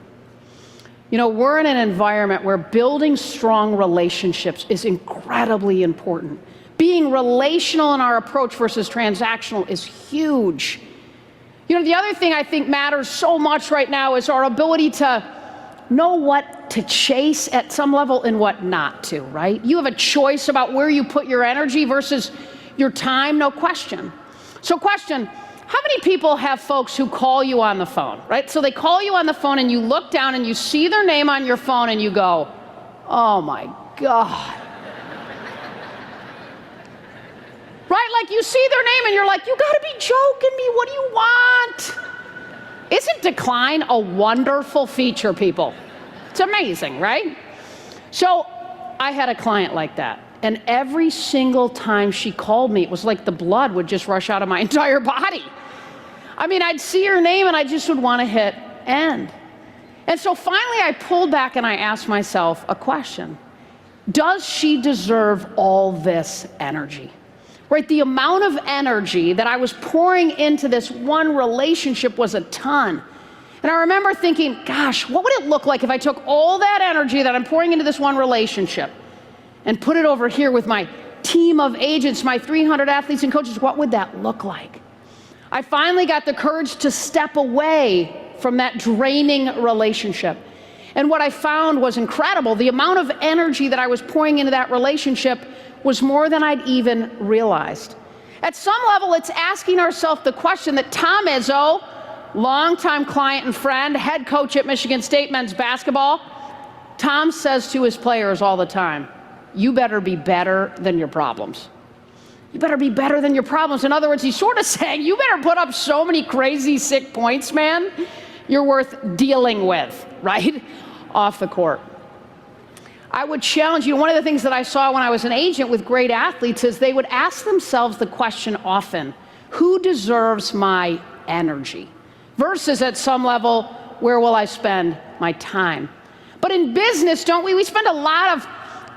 You know, we're in an environment where building strong relationships is incredibly important. Being relational in our approach versus transactional is huge. You know, the other thing I think matters so much right now is our ability to know what to chase at some level and what not to, right? You have a choice about where you put your energy versus your time, no question. So question, how many people have folks who call you on the phone, right? So they call you on the phone and you look down and you see their name on your phone and you go, oh my God. Right, like you see their name and you're like, you gotta be joking me, what do you want? Isn't decline a wonderful feature, people? It's amazing, right? So I had a client like that. And every single time she called me, it was like the blood would just rush out of my entire body. I mean, I'd see her name and I just would want to hit end. And so finally I pulled back and I asked myself a question. Does she deserve all this energy? Right, the amount of energy that I was pouring into this one relationship was a ton. And I remember thinking, gosh, what would it look like if I took all that energy that I'm pouring into this one relationship and put it over here with my team of agents, my 300 athletes and coaches? What would that look like? I finally got the courage to step away from that draining relationship. And what I found was incredible. The amount of energy that I was pouring into that relationship was more than I'd even realized. At some level, it's asking ourselves the question that Tom Izzo, longtime client and friend, head coach at Michigan State men's basketball, Tom says to his players all the time, you better be better than your problems. You better be better than your problems. In other words, he's sort of saying, you better put up so many crazy sick points, man, you're worth dealing with, right? Off the court. I would challenge you, one of the things that I saw when I was an agent with great athletes is they would ask themselves the question often, who deserves my energy? Versus at some level, where will I spend my time? But in business, don't we? We spend a lot of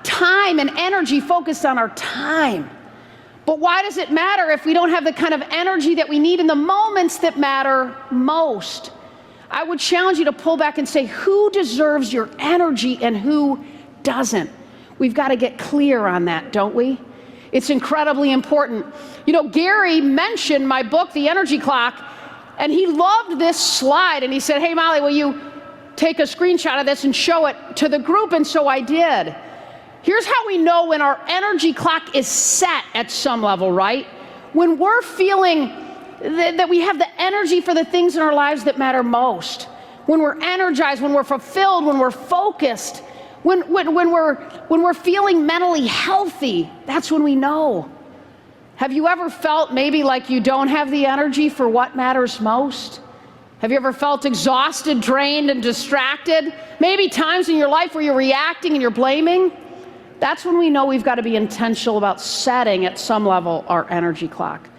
time and energy focused on our time. But why does it matter if we don't have the kind of energy that we need in the moments that matter most? I would challenge you to pull back and say, who deserves your energy and who doesn't? We've got to get clear on that, don't we? It's incredibly important. You know, Gary mentioned my book, The Energy Clock, and he loved this slide, and he said, hey, Molly, will you take a screenshot of this and show it to the group? And so I did. Here's how we know when our energy clock is set at some level, right? When we're feeling that we have the energy for the things in our lives that matter most, when we're energized, when we're fulfilled, when we're focused, when we're feeling mentally healthy, that's when we know. Have you ever felt maybe like you don't have the energy for what matters most? Have you ever felt exhausted, drained, and distracted? Maybe times in your life where you're reacting and you're blaming? That's when we know we've got to be intentional about setting at some level our energy clock.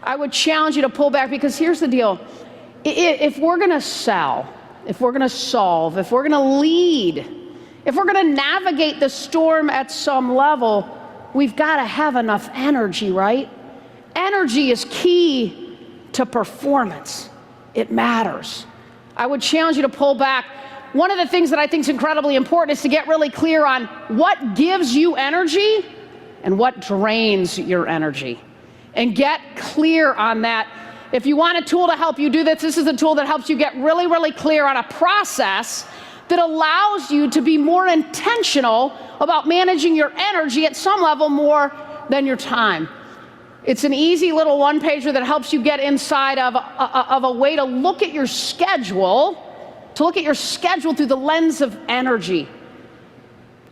I would challenge you to pull back, because here's the deal. If we're going to sell, if we're going to solve, if we're going to lead, if we're going to navigate the storm at some level, we've got to have enough energy, right? Energy is key to performance. It matters. I would challenge you to pull back. One of the things that I think is incredibly important is to get really clear on what gives you energy and what drains your energy. And get clear on that. If you want a tool to help you do this, this is a tool that helps you get really, really clear on a process that allows you to be more intentional about managing your energy at some level more than your time. It's an easy little one-pager that helps you get inside of a way to look at your schedule, through the lens of energy.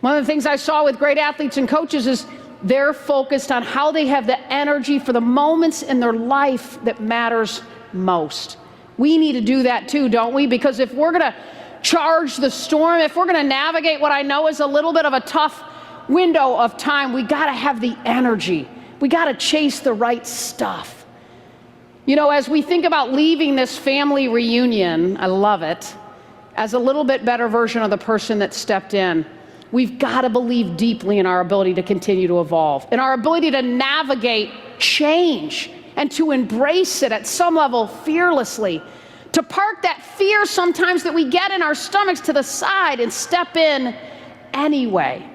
One of the things I saw with great athletes and coaches is they're focused on how they have the energy for the moments in their life that matters most. We need to do that too, don't we? Because if we're gonna charge the storm, if we're gonna navigate what I know is a little bit of a tough window of time, we gotta have the energy. We gotta chase the right stuff. You know, as we think about leaving this family reunion, I love it, as a little bit better version of the person that stepped in, we've got to believe deeply in our ability to continue to evolve, in our ability to navigate change and to embrace it at some level fearlessly, to park that fear sometimes that we get in our stomachs to the side and step in anyway.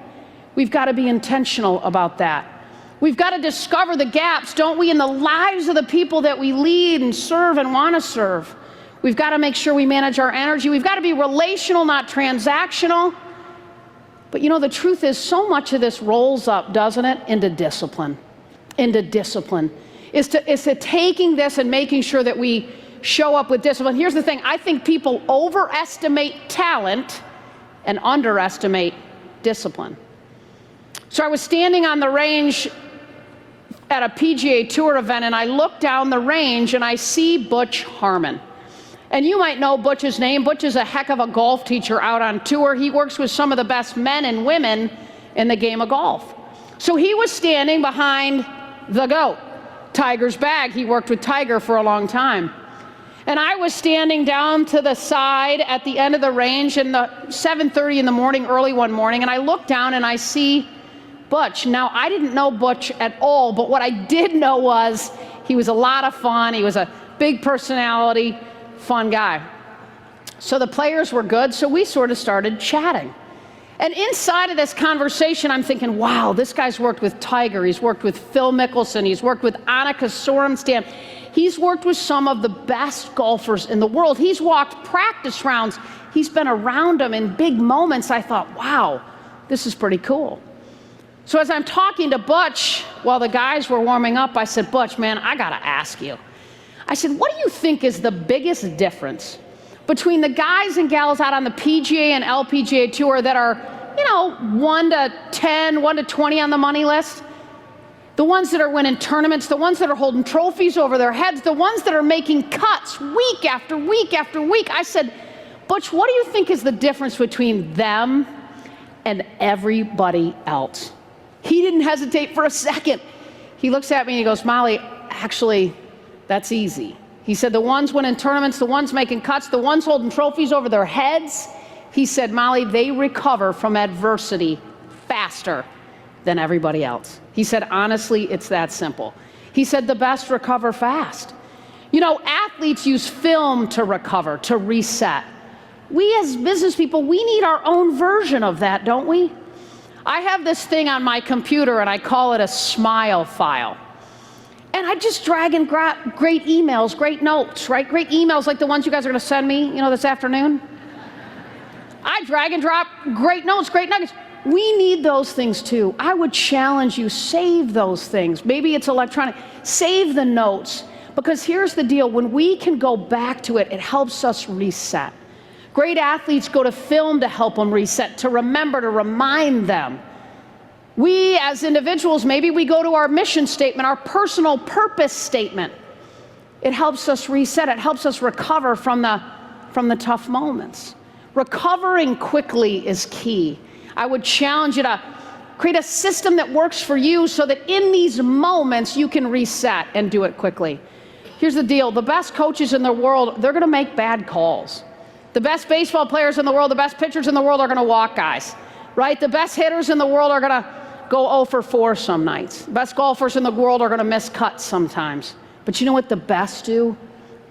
We've got to be intentional about that. We've got to discover the gaps, don't we, in the lives of the people that we lead and serve and want to serve. We've got to make sure we manage our energy. We've got to be relational, not transactional. But you know, the truth is, so much of this rolls up, doesn't it, into discipline. Is to taking this and making sure that we show up with discipline. Here's the thing, I think people overestimate talent and underestimate discipline. So I was standing on the range at a PGA Tour event, and I look down the range and I see Butch Harmon. And you might know Butch's name. Butch is a heck of a golf teacher out on tour. He works with some of the best men and women in the game of golf. So he was standing behind the GOAT, Tiger's bag. He worked with Tiger for a long time. And I was standing down to the side at the end of the range in the 7:30 in the morning, early one morning, and I look down and I see Butch. Now, I didn't know Butch at all, but what I did know was he was a lot of fun. He was a big personality, fun guy. So the players were good, so we sort of started chatting. And inside of this conversation, I'm thinking, wow, this guy's worked with Tiger, he's worked with Phil Mickelson, he's worked with Annika Sorenstam, he's worked with some of the best golfers in the world. He's walked practice rounds, he's been around them in big moments. I thought, wow, this is pretty cool. So as I'm talking to Butch while the guys were warming up, I said, Butch, man, I gotta ask you. I said, what do you think is the biggest difference between the guys and gals out on the PGA and LPGA Tour that are, you know, 1 to 10, 1 to 20 on the money list? The ones that are winning tournaments, the ones that are holding trophies over their heads, the ones that are making cuts week after week after week. I said, Butch, what do you think is the difference between them and everybody else? He didn't hesitate for a second. He looks at me and he goes, Molly, actually, that's easy. He said, the ones winning tournaments, the ones making cuts, the ones holding trophies over their heads, he said, Molly, they recover from adversity faster than everybody else. He said, honestly, it's that simple. He said, the best recover fast. You know, athletes use film to recover, to reset. We as business people, we need our own version of that, don't we? I have this thing on my computer and I call it a smile file. And I just drag and grab great emails, great notes, right? Great emails like the ones you guys are gonna send me, you know, this afternoon. I drag and drop great notes, great nuggets. We need those things too. I would challenge you, save those things. Maybe it's electronic, save the notes. Because here's the deal, when we can go back to it, it helps us reset. Great athletes go to film to help them reset, to remember, to remind them. We as individuals, maybe we go to our mission statement, our personal purpose statement. It helps us reset, it helps us recover from the tough moments. Recovering quickly is key. I would challenge you to create a system that works for you so that in these moments you can reset and do it quickly. Here's the deal, the best coaches in the world, they're gonna make bad calls. The best baseball players in the world, the best pitchers in the world are gonna walk guys, right? The best hitters in the world are gonna go 0 for 4 some nights. The best golfers in the world are gonna miss cuts sometimes. But you know what the best do?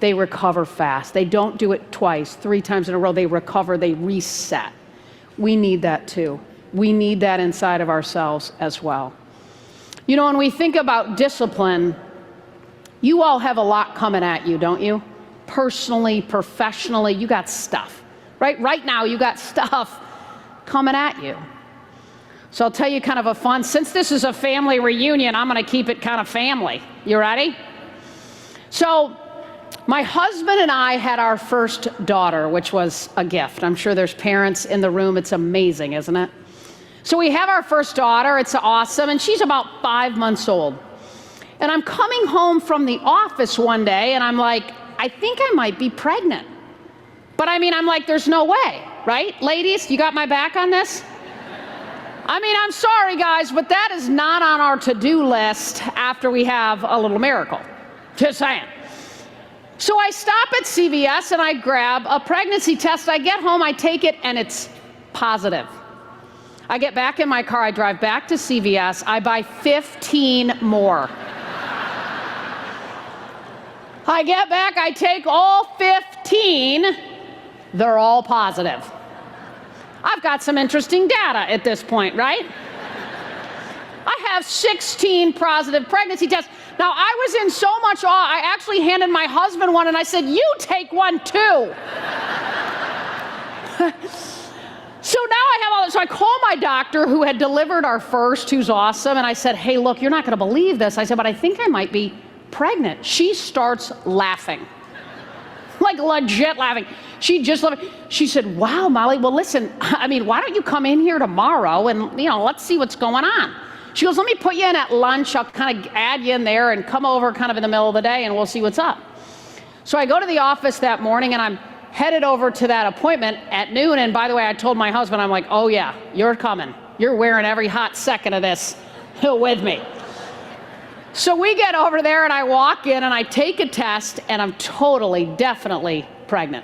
They recover fast. They don't do it twice, 3 times in a row. They recover, they reset. We need that too. We need that inside of ourselves as well. You know, when we think about discipline, you all have a lot coming at you, don't you? Personally, professionally, you got stuff, right? Right now, you got stuff coming at you. So I'll tell you kind of a fun, since this is a family reunion, I'm gonna keep it kind of family. You ready? So my husband and I had our first daughter, which was a gift. I'm sure there's parents in the room. It's amazing, isn't it? So we have our first daughter. It's awesome. And she's about 5 months old. And I'm coming home from the office one day and I'm like, I think I might be pregnant. But I mean, I'm like, there's no way, right? Ladies, you got my back on this? I mean, I'm sorry guys, but that is not on our to-do list after we have a little miracle. Just saying. So I stop at CVS and I grab a pregnancy test. I get home, I take it, and it's positive. I get back in my car, I drive back to CVS, I buy 15 more. I get back, I take all 15, they're all positive. I've got some interesting data at this point, right? I have 16 positive pregnancy tests. Now, I was in so much awe, I actually handed my husband one and I said, you take one too. So now I have all this, so I call my doctor who had delivered our first, who's awesome, and I said, hey, look, you're not gonna believe this. I said, but I think I might be pregnant. She starts laughing, like legit laughing. She said, wow, Molly, well listen, I mean, why don't you come in here tomorrow and, you know, let's see what's going on. She goes, let me put you in at lunch. I'll kind of add you in there and come over kind of in the middle of the day and we'll see what's up. So I go to the office that morning and I'm headed over to that appointment at noon. And by the way, I told my husband, I'm like, oh yeah, you're coming. You're wearing every hot second of this with me. So we get over there and I walk in and I take a test and I'm totally, definitely pregnant.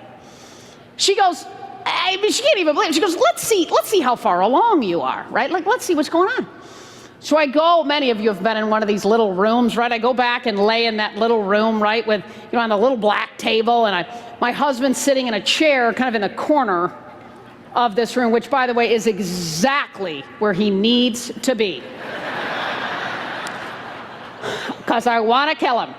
She goes, I mean, she can't even believe it. She goes, let's see how far along you are, right? Like, let's see what's going on. So I go, many of you have been in one of these little rooms, right? I go back and lay in that little room, right, with, you know, on the little black table, and my husband's sitting in a chair kind of in the corner of this room, which, by the way, is exactly where he needs to be. Because I want to kill him.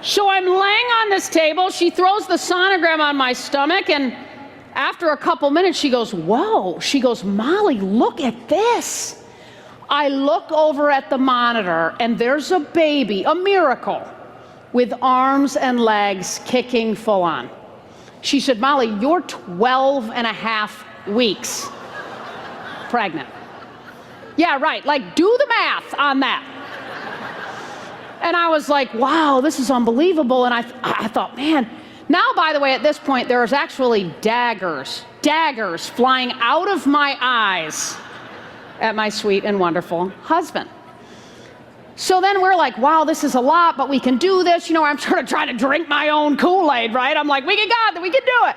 So I'm laying on this table, she throws the sonogram on my stomach, and after a couple minutes, she goes, whoa. She goes, Molly, look at this. I look over at the monitor and there's a baby, a miracle, with arms and legs kicking full on. She said, Molly, you're 12 and a half weeks pregnant. Yeah, right, like do the math on that. And I was like, wow, this is unbelievable. And I thought, man, now, by the way, at this point, there's actually daggers flying out of my eyes at my sweet and wonderful husband. So then we're like, wow, this is a lot, but we can do this. You know, I'm sort of trying to drink my own Kool-Aid, right? I'm like, we can do it.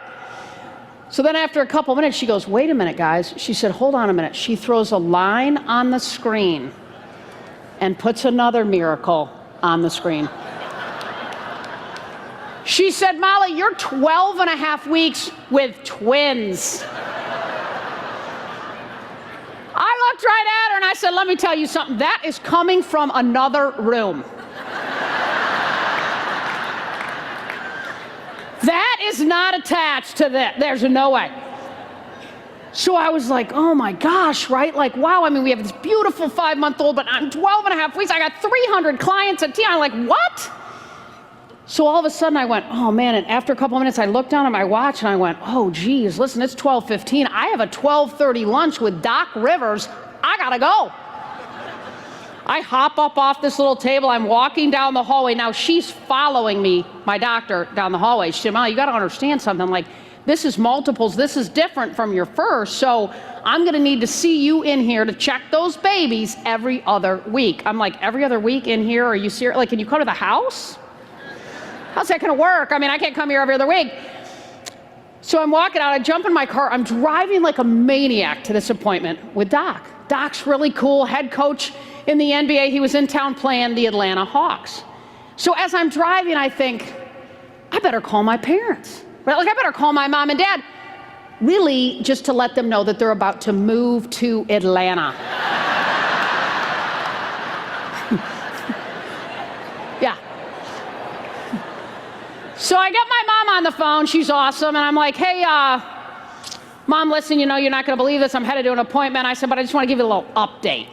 So then after a couple minutes, she goes, wait a minute, guys. She said, hold on a minute. She throws a line on the screen and puts another miracle on the screen. She said, Molly, you're 12 and a half weeks with twins. I looked right at her and I said, let me tell you something. That is coming from another room. That is not attached to that. There's no way. So I was like, oh my gosh, right? Like, wow, I mean, we have this beautiful 5-month-old, but I'm 12 and a half weeks. I got 300 clients at tea. I'm like, what? So all of a sudden I went, oh man, and after a couple of minutes I looked down at my watch and I went, oh geez, listen, it's 12:15. I have a 12:30 lunch with Doc Rivers. I gotta go. I hop up off this little table. I'm walking down the hallway. Now she's following me, my doctor, down the hallway. She said, Molly, you gotta understand something. Like, this is multiples. This is different from your first. So I'm gonna need to see you in here to check those babies every other week. I'm like, every other week in here? Are you serious? Like, can you come to the house? How's that gonna work? I mean, I can't come here every other week. So I'm walking out, I jump in my car, I'm driving like a maniac to this appointment with Doc. Doc's really cool, head coach in the NBA. He was in town playing the Atlanta Hawks. So as I'm driving, I think, I better call my parents. Right? Like, I better call my mom and dad. Really, just to let them know that they're about to move to Atlanta. Yeah. So I get my mom on the phone, she's awesome, and I'm like, hey, Mom, listen, you know, you're not gonna believe this, I'm headed to an appointment. I said, but I just wanna give you a little update.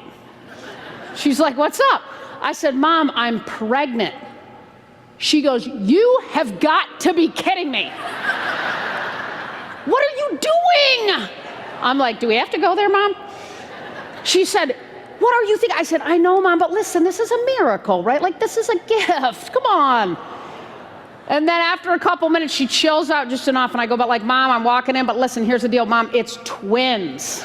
She's like, what's up? I said, Mom, I'm pregnant. She goes, you have got to be kidding me. What are you doing? I'm like, do we have to go there, Mom? She said, what are you thinking? I said, I know, Mom, but listen, this is a miracle, right? Like, this is a gift, come on. And then after a couple minutes, she chills out just enough, and I go, but like, Mom, I'm walking in, but listen, here's the deal, Mom, it's twins.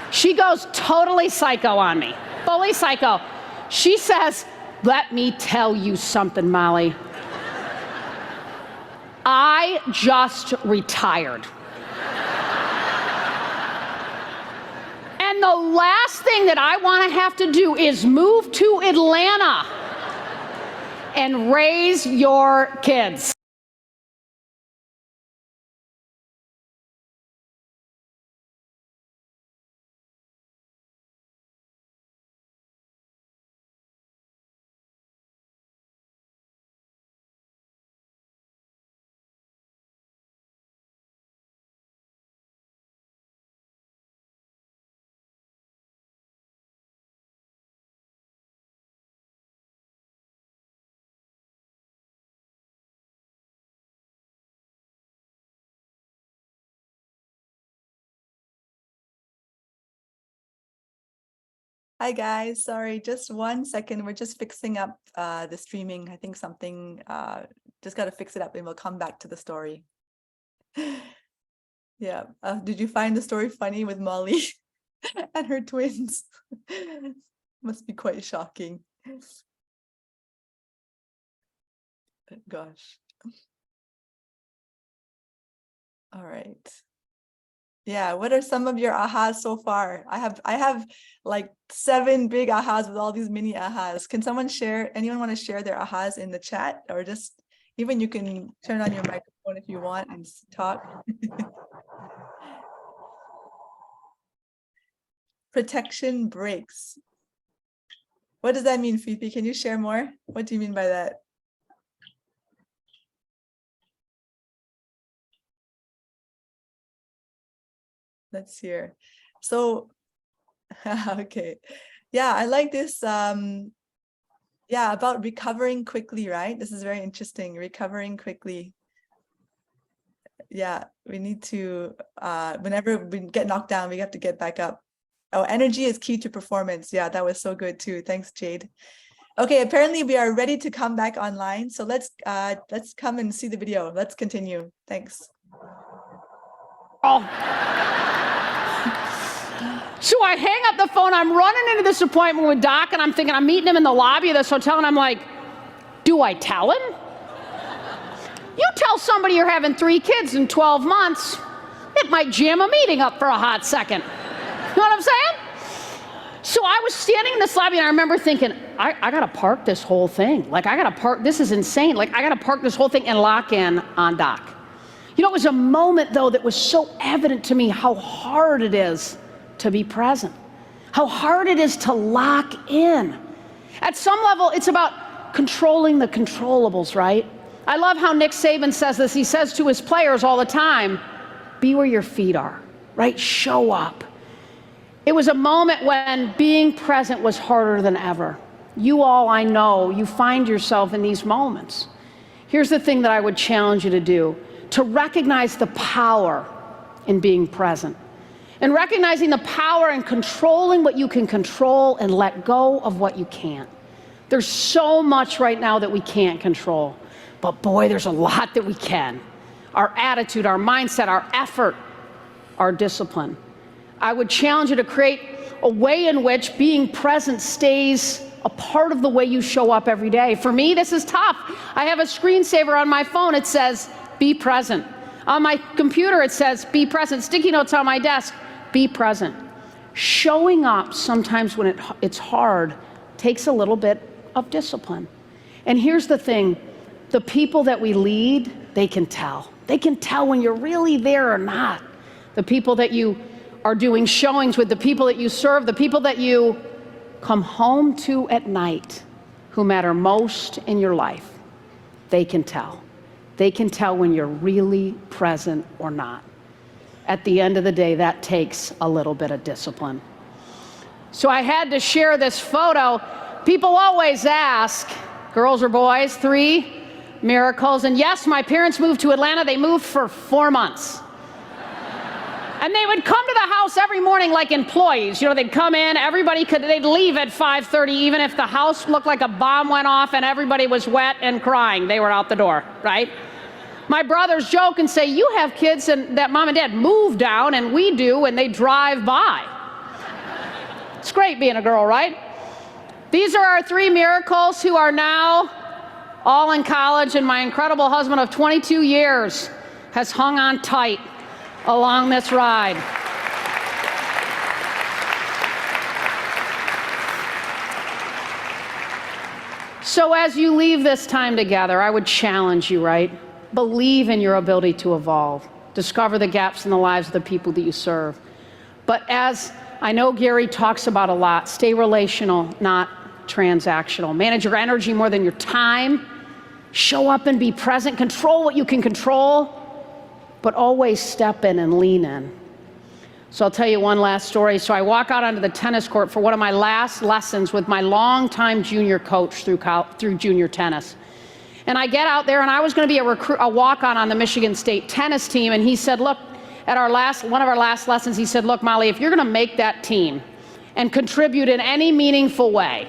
She goes totally psycho on me, fully psycho. She says, let me tell you something, Molly. I just retired. And the last thing that I want to have to do is move to Atlanta and raise your kids. Hi guys, sorry, just 1 second. We're just fixing up the streaming. I think something, just got to fix it up and we'll come back to the story. Yeah, did you find the story funny with Molly and her twins? Must be quite shocking. Gosh. All right. Yeah, what are some of your ahas so far? I have like 7 big ahas with all these mini ahas. Can someone share, anyone want to share their ahas in the chat, or just even you can turn on your microphone if you want and talk. Protection breaks. What does that mean, Fifi? Can you share more? What do you mean by that? Let's hear. So, okay. Yeah, I like this. Yeah, about recovering quickly, right? This is very interesting. Recovering quickly. Yeah, we need to, whenever we get knocked down, we have to get back up. Oh, energy is key to performance. Yeah, that was so good too. Thanks, Jade. Okay, apparently we are ready to come back online. So let's come and see the video. Let's continue. Thanks. Oh. So I hang up the phone, I'm running into this appointment with Doc, and I'm thinking, I'm meeting him in the lobby of this hotel, and I'm like, do I tell him? You tell somebody you're having 3 kids in 12 months, it might jam a meeting up for a hot second. You know what I'm saying? So I was standing in this lobby and I remember thinking, I gotta park this whole thing. Like, I gotta park, this is insane. Like, I gotta park this whole thing and lock in on dock. You know, it was a moment though that was so evident to me how hard it is to be present, how hard it is to lock in. At some level, it's about controlling the controllables, right? I love how Nick Saban says this. He says to his players all the time, be where your feet are, right? Show up. It was a moment when being present was harder than ever. You all, I know, you find yourself in these moments. Here's the thing that I would challenge you to do, to recognize the power in being present and recognizing the power in controlling what you can control and let go of what you can't. There's so much right now that we can't control, but boy, there's a lot that we can. Our attitude, our mindset, our effort, our discipline. I would challenge you to create a way in which being present stays a part of the way you show up every day. For me, this is tough. I have a screensaver on my phone. It says, be present. On my computer, it says, be present. Sticky notes on my desk, be present. Showing up sometimes when it's hard takes a little bit of discipline. And here's the thing, the people that we lead, they can tell. They can tell when you're really there or not. The people that you are doing showings with, the people that you serve, the people that you come home to at night, who matter most in your life, they can tell. They can tell when you're really present or not. At the end of the day, that takes a little bit of discipline. So I had to share this photo. People always ask, girls or boys, 3 miracles. And yes, my parents moved to Atlanta. They moved for 4 months. And they would come to the house every morning like employees. You know, they'd come in, they'd leave at 5:30, even if the house looked like a bomb went off and everybody was wet and crying. They were out the door, right? My brothers joke and say, you have kids and that mom and dad move down, and we do, and they drive by. It's great being a girl, right? These are our 3 miracles who are now all in college, and my incredible husband of 22 years has hung on tight along this ride. So as you leave this time together, I would challenge you, right? Believe in your ability to evolve. Discover the gaps in the lives of the people that you serve. But as I know Gary talks about a lot, stay relational, not transactional. Manage your energy more than your time. Show up and be present. Control what you can control, but always step in and lean in. So I'll tell you one last story. So I walk out onto the tennis court for one of my last lessons with my longtime junior coach through junior tennis. And I get out there, and I was going to be a walk-on on the Michigan State tennis team. And he said, look, at one of our last lessons, he said, look, Molly, if you're going to make that team and contribute in any meaningful way,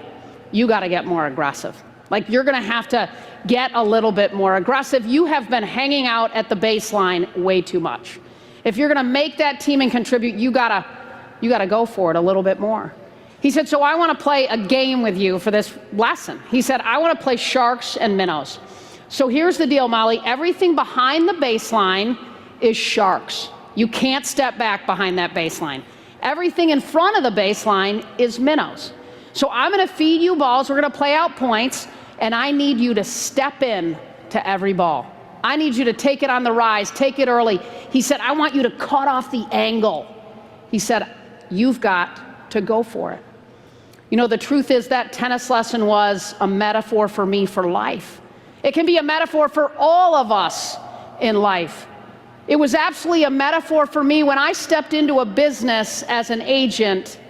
you got to get more aggressive. Like, you're going to have to get a little bit more aggressive. You have been hanging out at the baseline way too much. If you're going to make that team and contribute, you got to go for it a little bit more. He said, so I want to play a game with you for this lesson. He said, I want to play sharks and minnows. So here's the deal, Molly. Everything behind the baseline is sharks. You can't step back behind that baseline. Everything in front of the baseline is minnows. So I'm going to feed you balls. We're going to play out points, and I need you to step in to every ball. I need you to take it on the rise, take it early. He said, I want you to cut off the angle. He said, you've got to go for it. You know, the truth is that tennis lesson was a metaphor for me for life. It can be a metaphor for all of us in life. It was absolutely a metaphor for me when I stepped into a business as an agent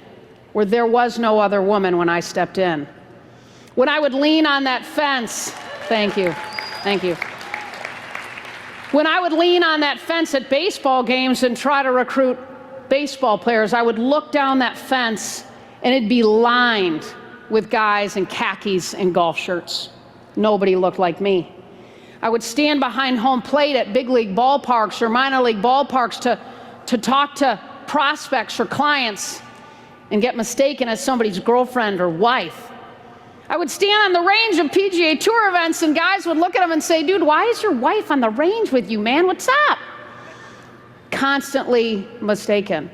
where there was no other woman when I stepped in. When I would lean on that fence, thank you. When I would lean on that fence at baseball games and try to recruit baseball players, I would look down that fence and it'd be lined with guys in khakis and golf shirts. Nobody looked like me. I would stand behind home plate at big league ballparks or minor league ballparks to talk to prospects or clients and get mistaken as somebody's girlfriend or wife. I would stand on the range of PGA Tour events and guys would look at them and say, dude, why is your wife on the range with you, man? What's up? Constantly mistaken.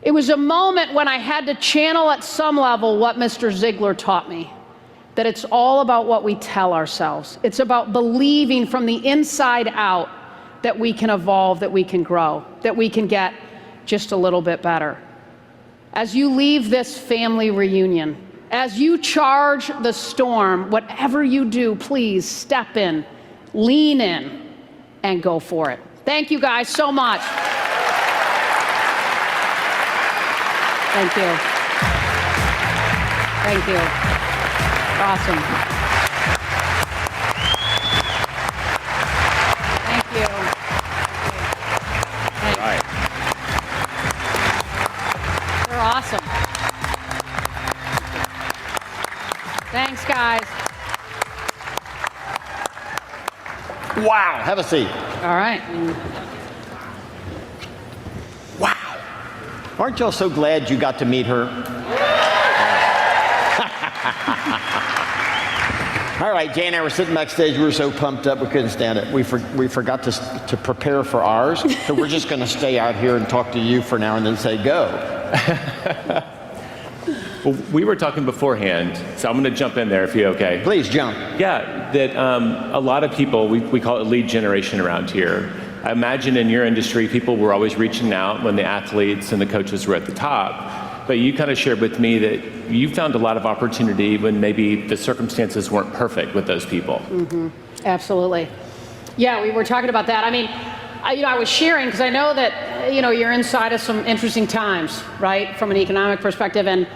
It was a moment when I had to channel at some level what Mr. Ziegler taught me, that it's all about what we tell ourselves. It's about believing from the inside out that we can evolve, that we can grow, that we can get just a little bit better. As you leave this family reunion, as you charge the storm, whatever you do, please step in, lean in, and go for it. Thank you guys so much. Thank you. Thank you. Awesome. Thank you. Thanks. All right. They're awesome. Thanks, guys. Wow. Have a seat. All right. Wow. Aren't y'all so glad you got to meet her? All right, Jay and I were sitting backstage. We were so pumped up we couldn't stand it. We forgot to prepare for ours, so we're just going to stay out here and talk to you for now and then say go. Well, we were talking beforehand, so I'm going to jump in there if you're okay. Please jump. Yeah, that a lot of people, we call it lead generation around here. I imagine in your industry, people were always reaching out when the athletes and the coaches were at the top. But you kind of shared with me that you found a lot of opportunity when maybe the circumstances weren't perfect with those people. Mm-hmm. Absolutely. Yeah, we were talking about that. I mean, I was sharing because I know that, you're inside of some interesting times, right, from an economic perspective. And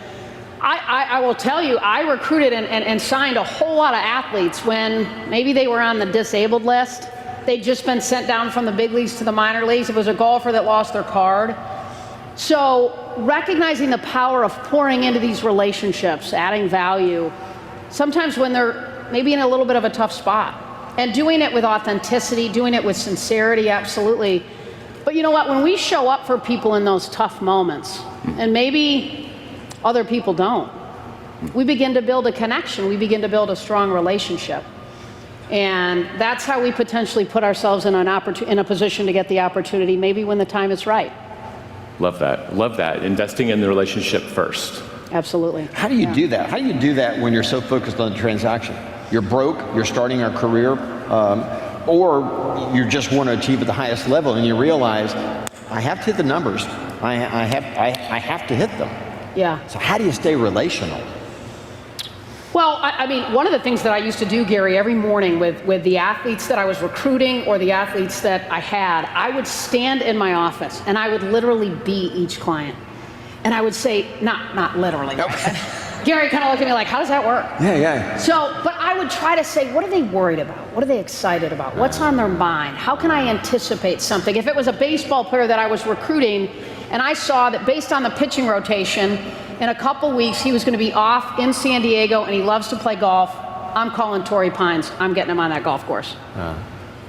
I will tell you, I recruited and signed a whole lot of athletes when maybe they were on the disabled list. They'd just been sent down from the big leagues to the minor leagues. It was a golfer that lost their card. So recognizing the power of pouring into these relationships, adding value, sometimes when they're maybe in a little bit of a tough spot, and doing it with authenticity, doing it with sincerity, absolutely. But you know what, when we show up for people in those tough moments, and maybe other people don't, we begin to build a connection, we begin to build a strong relationship. And that's how we potentially put ourselves in a position to get the opportunity, maybe when the time is right. Love that. Love that. Investing in the relationship first. Absolutely. How do you do that? How do you do that when you're so focused on the transaction? You're broke, you're starting a career, or you just want to achieve at the highest level and you realize, I have to hit the numbers. I have to hit them. Yeah. So how do you stay relational? Well, I mean, one of the things that I used to do, Gary, every morning with the athletes that I was recruiting or the athletes that I had, I would stand in my office and I would literally be each client. And I would say, not literally. Okay. Gary kind of looked at me like, how does that work? Yeah. So, but I would try to say, what are they worried about? What are they excited about? What's on their mind? How can I anticipate something? If it was a baseball player that I was recruiting and I saw that based on the pitching rotation, in a couple weeks, he was going to be off in San Diego, and he loves to play golf. I'm calling Torrey Pines. I'm getting him on that golf course.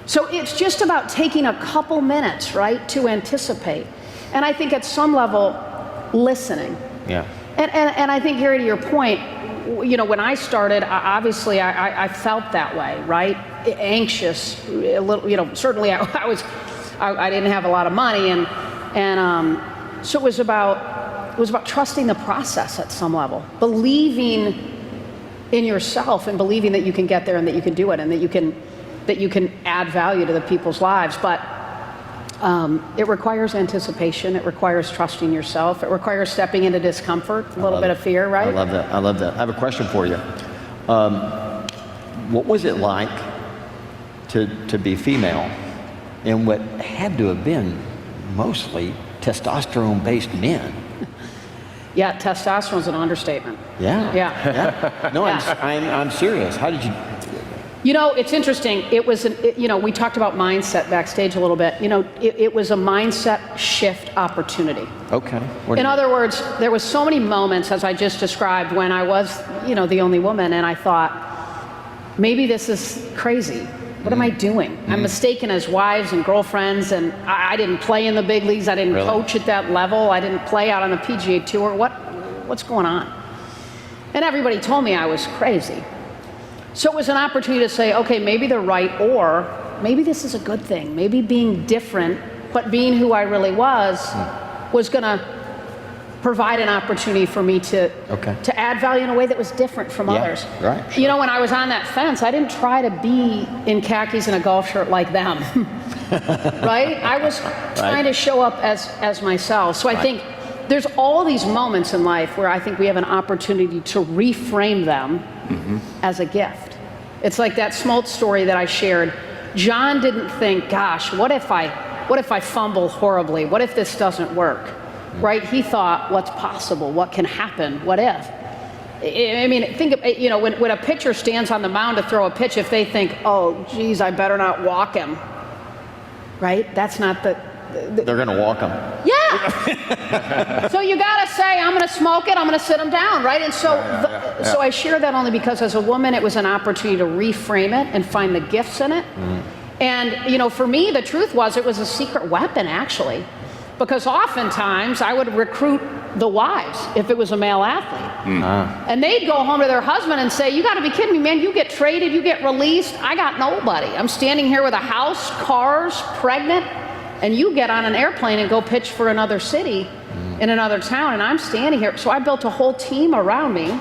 So it's just about taking a couple minutes, right, to anticipate. And I think at some level, listening. Yeah. And I think, Gary, to your point, when I started, obviously I felt that way, right? Anxious, a little, certainly I didn't have a lot of money, and so it was about trusting the process at some level, believing in yourself and believing that you can get there and that you can do it and that you can add value to the people's lives. But it requires anticipation. It requires trusting yourself. It requires stepping into discomfort, a little bit of fear, right? I love that. I have a question for you. What was it like to be female in what had to have been mostly testosterone-based men? Yeah, testosterone's an understatement. Yeah. No, Yeah. I'm serious. How did you? It's interesting. It was, we talked about mindset backstage a little bit. It was a mindset shift opportunity. Okay. In other words, there was so many moments, as I just described, when I was, the only woman, and I thought, maybe this is crazy. What am I doing? I'm mistaken as wives and girlfriends, and I didn't play in the big leagues. I didn't coach at that level. I didn't play out on the PGA Tour. What's going on? And everybody told me I was crazy. So it was an opportunity to say, okay, maybe they're right, or maybe this is a good thing. Maybe being different, but being who I really was going to provide an opportunity for me to add value in a way that was different from others. Right, sure. You know, when I was on that fence, I didn't try to be in khakis and a golf shirt like them, right? I was trying to show up as myself. So I think there's all these moments in life where I think we have an opportunity to reframe them as a gift. It's like that Smoltz story that I shared. John didn't think, gosh, what if I fumble horribly? What if this doesn't work? Right? He thought, what's possible? What can happen? What if? I mean, think of, you know, when a pitcher stands on the mound to throw a pitch, if they think, oh, geez, I better not walk him, right? That's not they're going to walk him. Yeah. So you got to say, I'm going to smoke it, I'm going to sit him down, right? And so, so I share that only because as a woman, it was an opportunity to reframe it and find the gifts in it. And, you know, for me, the truth was it was a secret weapon, actually. Because oftentimes I would recruit the wives if it was a male athlete. And they'd go home to their husband and say, you got to be kidding me, man, you get traded, you get released, I got nobody. I'm standing here with a house, cars, pregnant, and you get on an airplane and go pitch for another city in another town, and I'm standing here. So I built a whole team around me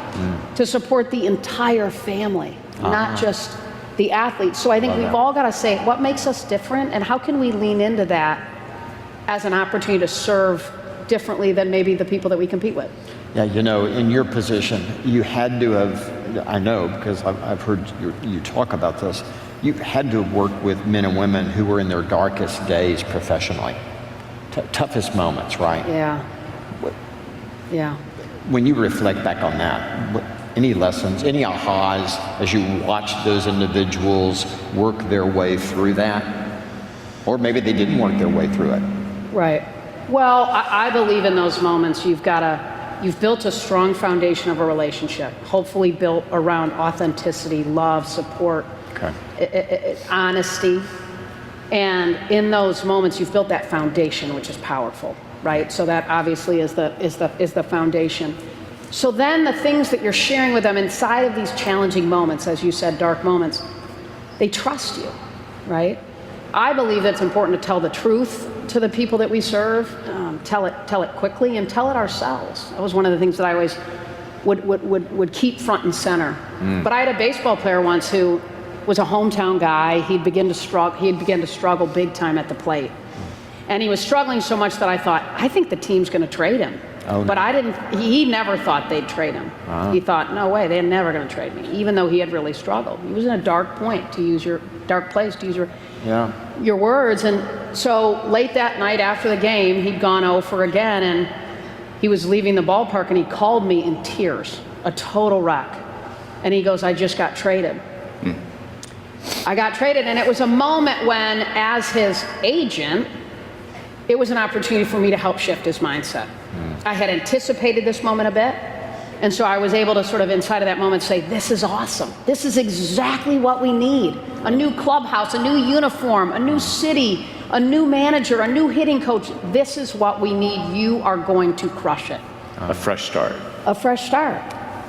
to support the entire family, not just the athletes. So I think we've all got to say, what makes us different, and how can we lean into that as an opportunity to serve differently than maybe the people that we compete with? Yeah, you know, in your position, you had to have, I know because I've heard you talk about this, you had to have worked with men and women who were in their darkest days professionally. Toughest moments, right? Yeah. When you reflect back on that, any lessons, any ahas as you watched those individuals work their way through that? Or maybe they didn't work their way through it. Right. Well, I believe in those moments you've built a strong foundation of a relationship, hopefully built around authenticity, love, support, honesty. And in those moments, you've built that foundation, which is powerful, right? So that obviously is the foundation. So then the things that you're sharing with them inside of these challenging moments, as you said, dark moments, they trust you, right? I believe that it's important to tell the truth to the people that we serve, tell it quickly, and tell it ourselves. That was one of the things that I always would keep front and center. But I had a baseball player once who was a hometown guy. He'd begin to struggle big time at the plate. And he was struggling so much that I thought, I think the team's going to trade him. But he never thought they'd trade him. He thought, no way, they're never going to trade me, even though he had really struggled. He was in a dark place, to use your words. And so late that night after the game, he'd gone 0 for again, and he was leaving the ballpark, and he called me in tears, a total wreck. And he goes, I just got traded. I got traded, and it was a moment when, as his agent, it was an opportunity for me to help shift his mindset. I had anticipated this moment a bit, and so I was able to sort of inside of that moment say, this is awesome. This is exactly what we need. A new clubhouse, a new uniform, a new city, a new manager, a new hitting coach. This is what we need. You are going to crush it. A fresh start. A fresh start.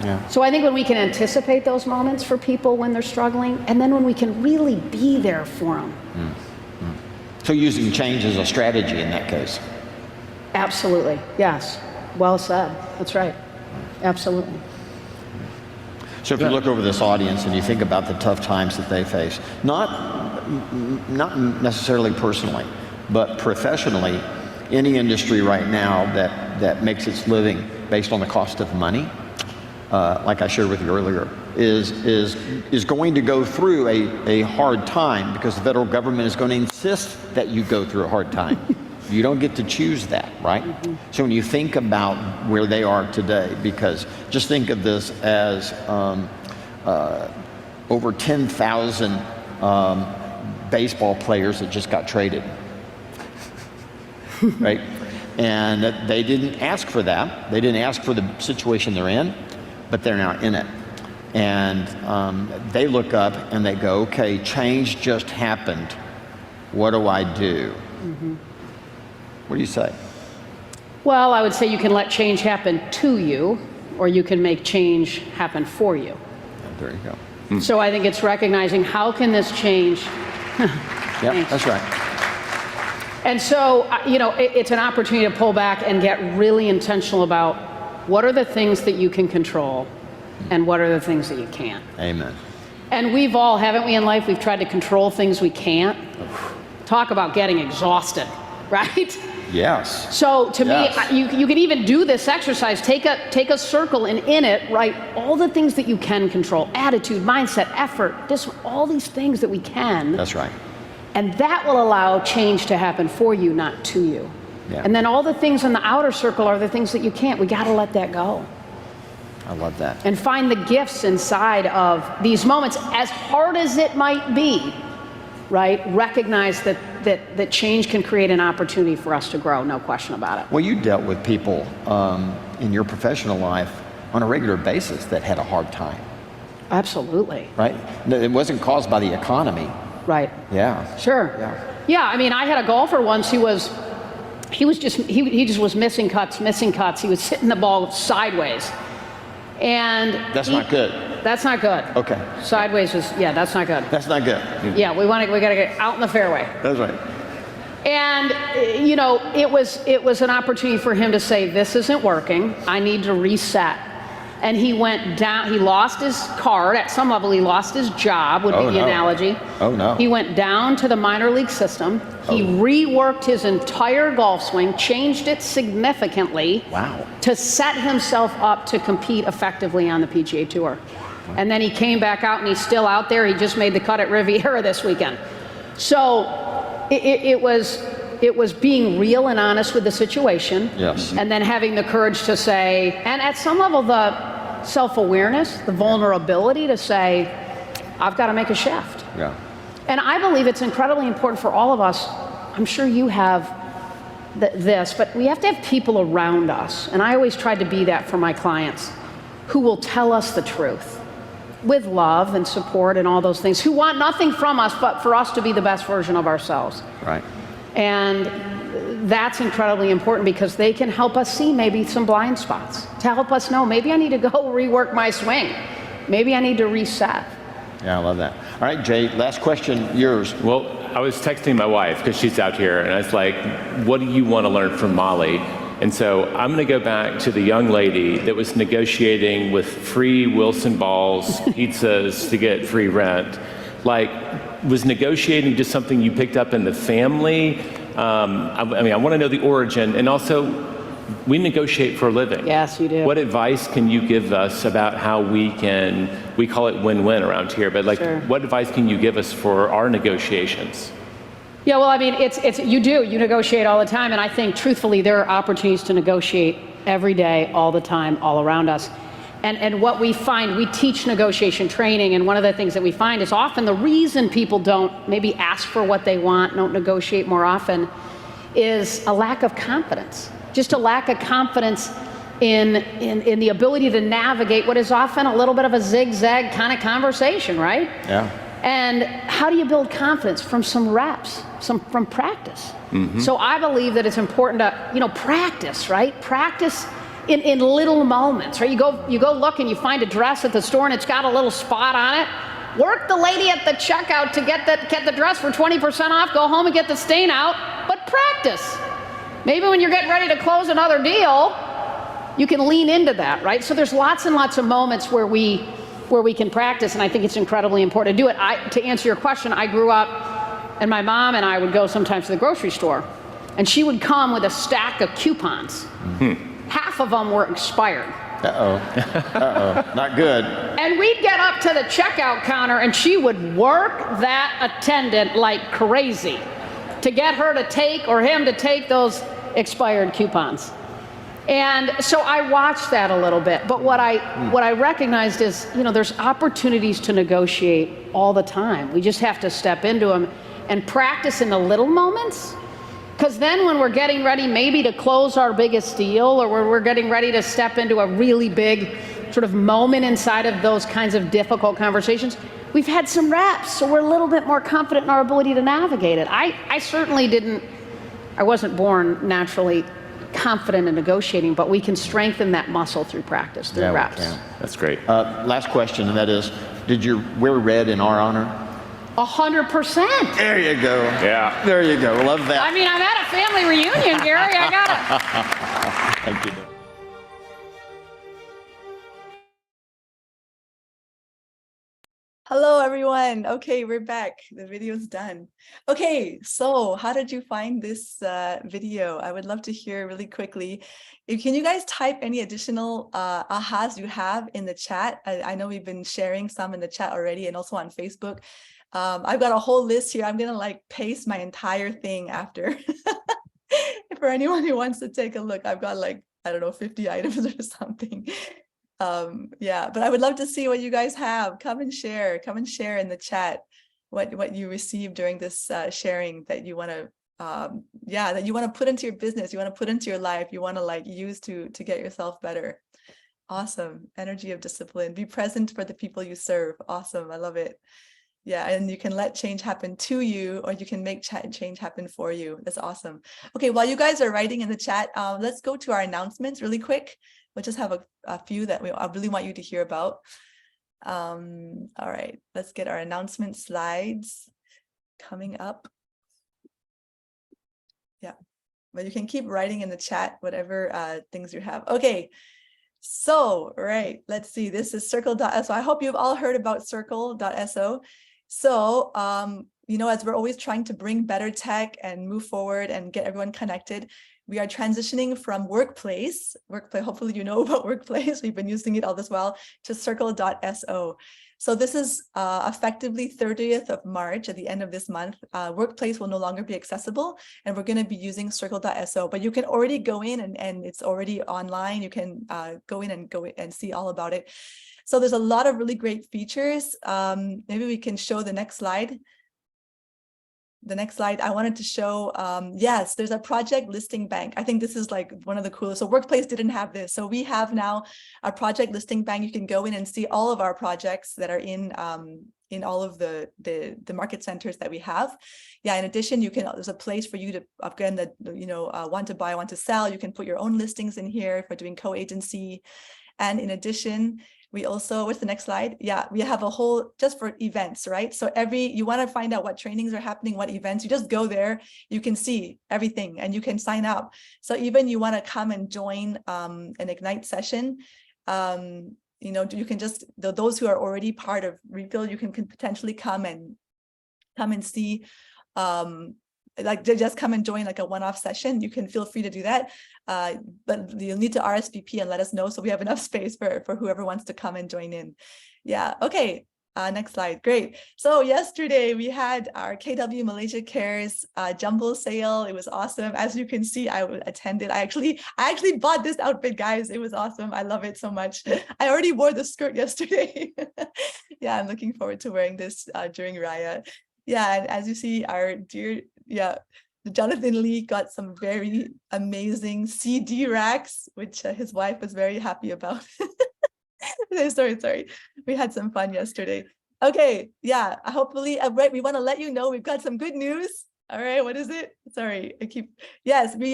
Yeah. So I think when we can anticipate those moments for people when they're struggling, and then when we can really be there for them. So using change as a strategy in that case. Absolutely, yes. Well said. That's right. Absolutely. So if you look over this audience and you think about the tough times that they face, not necessarily personally, but professionally, any industry right now that makes its living based on the cost of money, like I shared with you earlier, is going to go through a hard time because the federal government is going to insist that you go through a hard time. You don't get to choose that, right? So when you think about where they are today, because just think of this as over 10,000 baseball players that just got traded, right? And they didn't ask for that. They didn't ask for the situation they're in, but they're now in it. And they look up and they go, okay, change just happened. What do I do? What do you say? Well, I would say you can let change happen to you, or you can make change happen for you. There you go. So I think it's recognizing how can this change. Yeah, that's right. And so, it's an opportunity to pull back and get really intentional about what are the things that you can control and what are the things that you can't. Amen. And we've all, haven't we, in life, we've tried to control things we can't. Talk about getting exhausted, right? Yes. So to Yes. me, you can even do this exercise. Take a circle, and in it, write all the things that you can control: attitude, mindset, effort, all these things that we can. That's right. And that will allow change to happen for you, not to you. Yeah. And then all the things in the outer circle are the things that you can't. We got to let that go. I love that. And find the gifts inside of these moments, as hard as it might be, right? Recognize that change can create an opportunity for us to grow, no question about it. Well, you dealt with people in your professional life on a regular basis that had a hard time, Absolutely. right? It wasn't caused by the economy. Right. Yeah. Sure. Yeah, I mean, I had a golfer once who he just was missing cuts. He was hitting the ball sideways. And That's not good. That's not good. Okay. Sideways is, that's not good. That's not good. Yeah, we got to get out in the fairway. That's right. And it was an opportunity for him to say, this isn't working. I need to reset. And he went down. He lost his card. At some level, he lost his job, would be the analogy. Oh, no. He went down to the minor league system. He reworked his entire golf swing, changed it significantly. Wow. To set himself up to compete effectively on the PGA Tour. Wow. And then he came back out, and he's still out there. He just made the cut at Riviera this weekend. So it was being real and honest with the situation. Yes. And then having the courage to say, and at some level, the self-awareness, the vulnerability to say, I've got to make a shift. Yeah. And I believe it's incredibly important for all of us. I'm sure you have this, but we have to have people around us. And I always tried to be that for my clients, who will tell us the truth with love and support and all those things, who want nothing from us but for us to be the best version of ourselves. Right. And that's incredibly important, because they can help us see maybe some blind spots, to help us know, maybe I need to go rework my swing. Maybe I need to reset. Yeah, I love that. All right, Jay, last question, yours. Well, I was texting my wife because she's out here, and I was like, what do you want to learn from Molly? And so I'm going to go back to the young lady that was negotiating with free Wilson balls, pizzas to get free rent. Like, was negotiating just something you picked up in the family? I want to know the origin, and also, we negotiate for a living. Yes, you do. What advice can you give us about how we call it win-win around here, but Sure. what advice can you give us for our negotiations? Yeah, well, I mean, you negotiate all the time, and I think, truthfully, there are opportunities to negotiate every day, all the time, all around us. And what we find, we teach negotiation training, and one of the things that we find is often the reason people don't maybe ask for what they want, don't negotiate more often, is a lack of confidence. Just a lack of confidence in the ability to navigate what is often a little bit of a zigzag kind of conversation, right? Yeah. And how do you build confidence? From some reps, from practice. Mm-hmm. So I believe that it's important to, practice, right? Practice in little moments, right? You go look and you find a dress at the store and it's got a little spot on it. Work the lady at the checkout to get the dress for 20% off. Go home and get the stain out, but practice. Maybe when you're getting ready to close another deal, you can lean into that, right? So there's lots and lots of moments where we can practice, and I think it's incredibly important to do it. To answer your question, I grew up, and my mom and I would go sometimes to the grocery store, and she would come with a stack of coupons. Mm-hmm. Half of them were expired. Not good. And we'd get up to the checkout counter, and she would work that attendant like crazy to get her to take, or him to take, those expired coupons. And so I watched that a little bit, but what I recognized is, there's opportunities to negotiate all the time. We just have to step into them and practice in the little moments. Because then when we're getting ready maybe to close our biggest deal, or we're getting ready to step into a really big sort of moment inside of those kinds of difficult conversations, we've had some reps, so we're a little bit more confident in our ability to navigate it. I certainly I wasn't born naturally confident in negotiating, but we can strengthen that muscle through practice, through reps. That's great. Last question, and that is, did you wear red in our honor? 100%. There you go. Yeah. There you go. Love that. I mean, I'm at a family reunion, Gary. I gotta. Thank you. Hello, everyone. Okay, we're back. The video's done. Okay, so how did you find this video? I would love to hear really quickly. Can you guys type any additional ahas you have in the chat? I know we've been sharing some in the chat already and also on Facebook. I've got a whole list here. I'm gonna like paste my entire thing after. For anyone who wants to take a look, I've got like, I don't know, 50 items or something. Yeah, but I would love to see what you guys have. Come and share in the chat what you received during this sharing that you want to that you want to put into your business, you want to put into your life, you want to like use to get yourself better. Awesome. Energy of discipline. Be present for the people you serve. Awesome. I love it. Yeah, and you can let change happen to you, or you can make change happen for you. That's awesome. Okay, while you guys are writing in the chat, let's go to our announcements really quick. We'll just have a few that I really want you to hear about. All right, let's get our announcement slides coming up. Yeah, but you can keep writing in the chat, whatever things you have. Okay, so, right, let's see. This is circle.so. I hope you've all heard about circle.so. So, you know, as we're always trying to bring better tech and move forward and get everyone connected, we are transitioning from Workplace, hopefully you know about Workplace, we've been using it all this while, to circle.so. So this is effectively 30th of March, at the end of this month. Workplace will no longer be accessible, and we're going to be using circle.so. But you can already go in and it's already online. You can go in and see all about it. So there's a lot of really great features. Maybe we can show the next slide. The next slide, I wanted to show, yes, there's a project listing bank. I think this is like one of the coolest. So Workplace didn't have this. So we have now a project listing bank. You can go in and see all of our projects that are in all of the market centers that we have. Yeah, in addition, there's a place for you to, again, that, you know, want to buy, want to sell. You can put your own listings in here for doing co-agency. And in addition, we also, what's the next slide? Yeah, we have a whole, just for events, right? So you want to find out what trainings are happening, what events, you just go there, you can see everything and you can sign up. So even you want to come and join an Ignite session, you know, you can just, those who are already part of Refill, you can potentially come and see, like just come and join like a one-off session. You can feel free to do that, but you'll need to RSVP and let us know so we have enough space for whoever wants to come and join in. Yeah, okay, next slide. Great. So yesterday we had our KW Malaysia Cares jumbo sale. It was awesome. As you can see, I attended. I actually bought this outfit, guys. It was awesome. I love it so much. I already wore the skirt yesterday. Yeah, I'm looking forward to wearing this during Raya. Yeah, and as you see, our dear, Jonathan Lee got some very amazing CD racks, which his wife was very happy about. Sorry. We had some fun yesterday. Okay, yeah, hopefully, right, we want to let you know we've got some good news. All right, what is it? Sorry, yes, we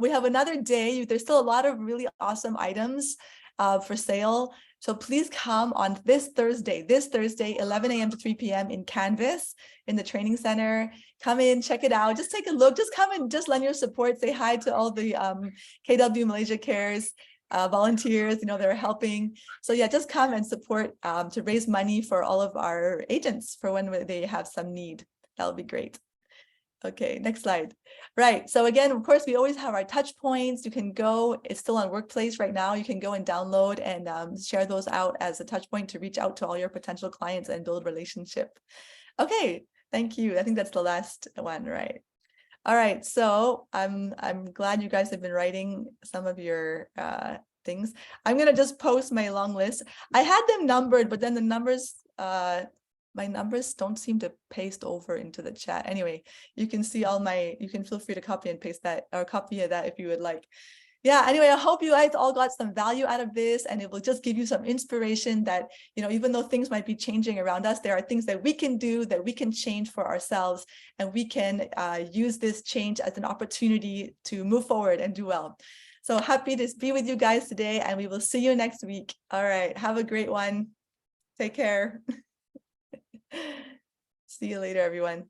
have another day. There's still a lot of really awesome items for sale. So please come on this Thursday, 11 a.m. to 3 p.m. in Canvas in the training center. Come in, check it out, just take a look, just come and just lend your support, say hi to all the KW Malaysia Cares volunteers, you know, they're helping. So yeah, just come and support to raise money for all of our agents for when they have some need. That'll be great. Okay, next slide. Right, so again, of course, we always have our touch points. You can go, it's still on Workplace right now. You can go and download and share those out as a touch point to reach out to all your potential clients and build relationship. Okay, thank you. I think that's the last one, right? All right, so I'm glad you guys have been writing some of your things. I'm gonna just post my long list. I had them numbered, but then the numbers, my numbers don't seem to paste over into the chat. Anyway, you can see you can feel free to copy and paste that, or copy that if you would like. Yeah, anyway, I hope you guys all got some value out of this, and it will just give you some inspiration that, you know, even though things might be changing around us, there are things that we can do, that we can change for ourselves, and we can use this change as an opportunity to move forward and do well. So happy to be with you guys today, and we will see you next week. All right, have a great one. Take care. See See you later, everyone.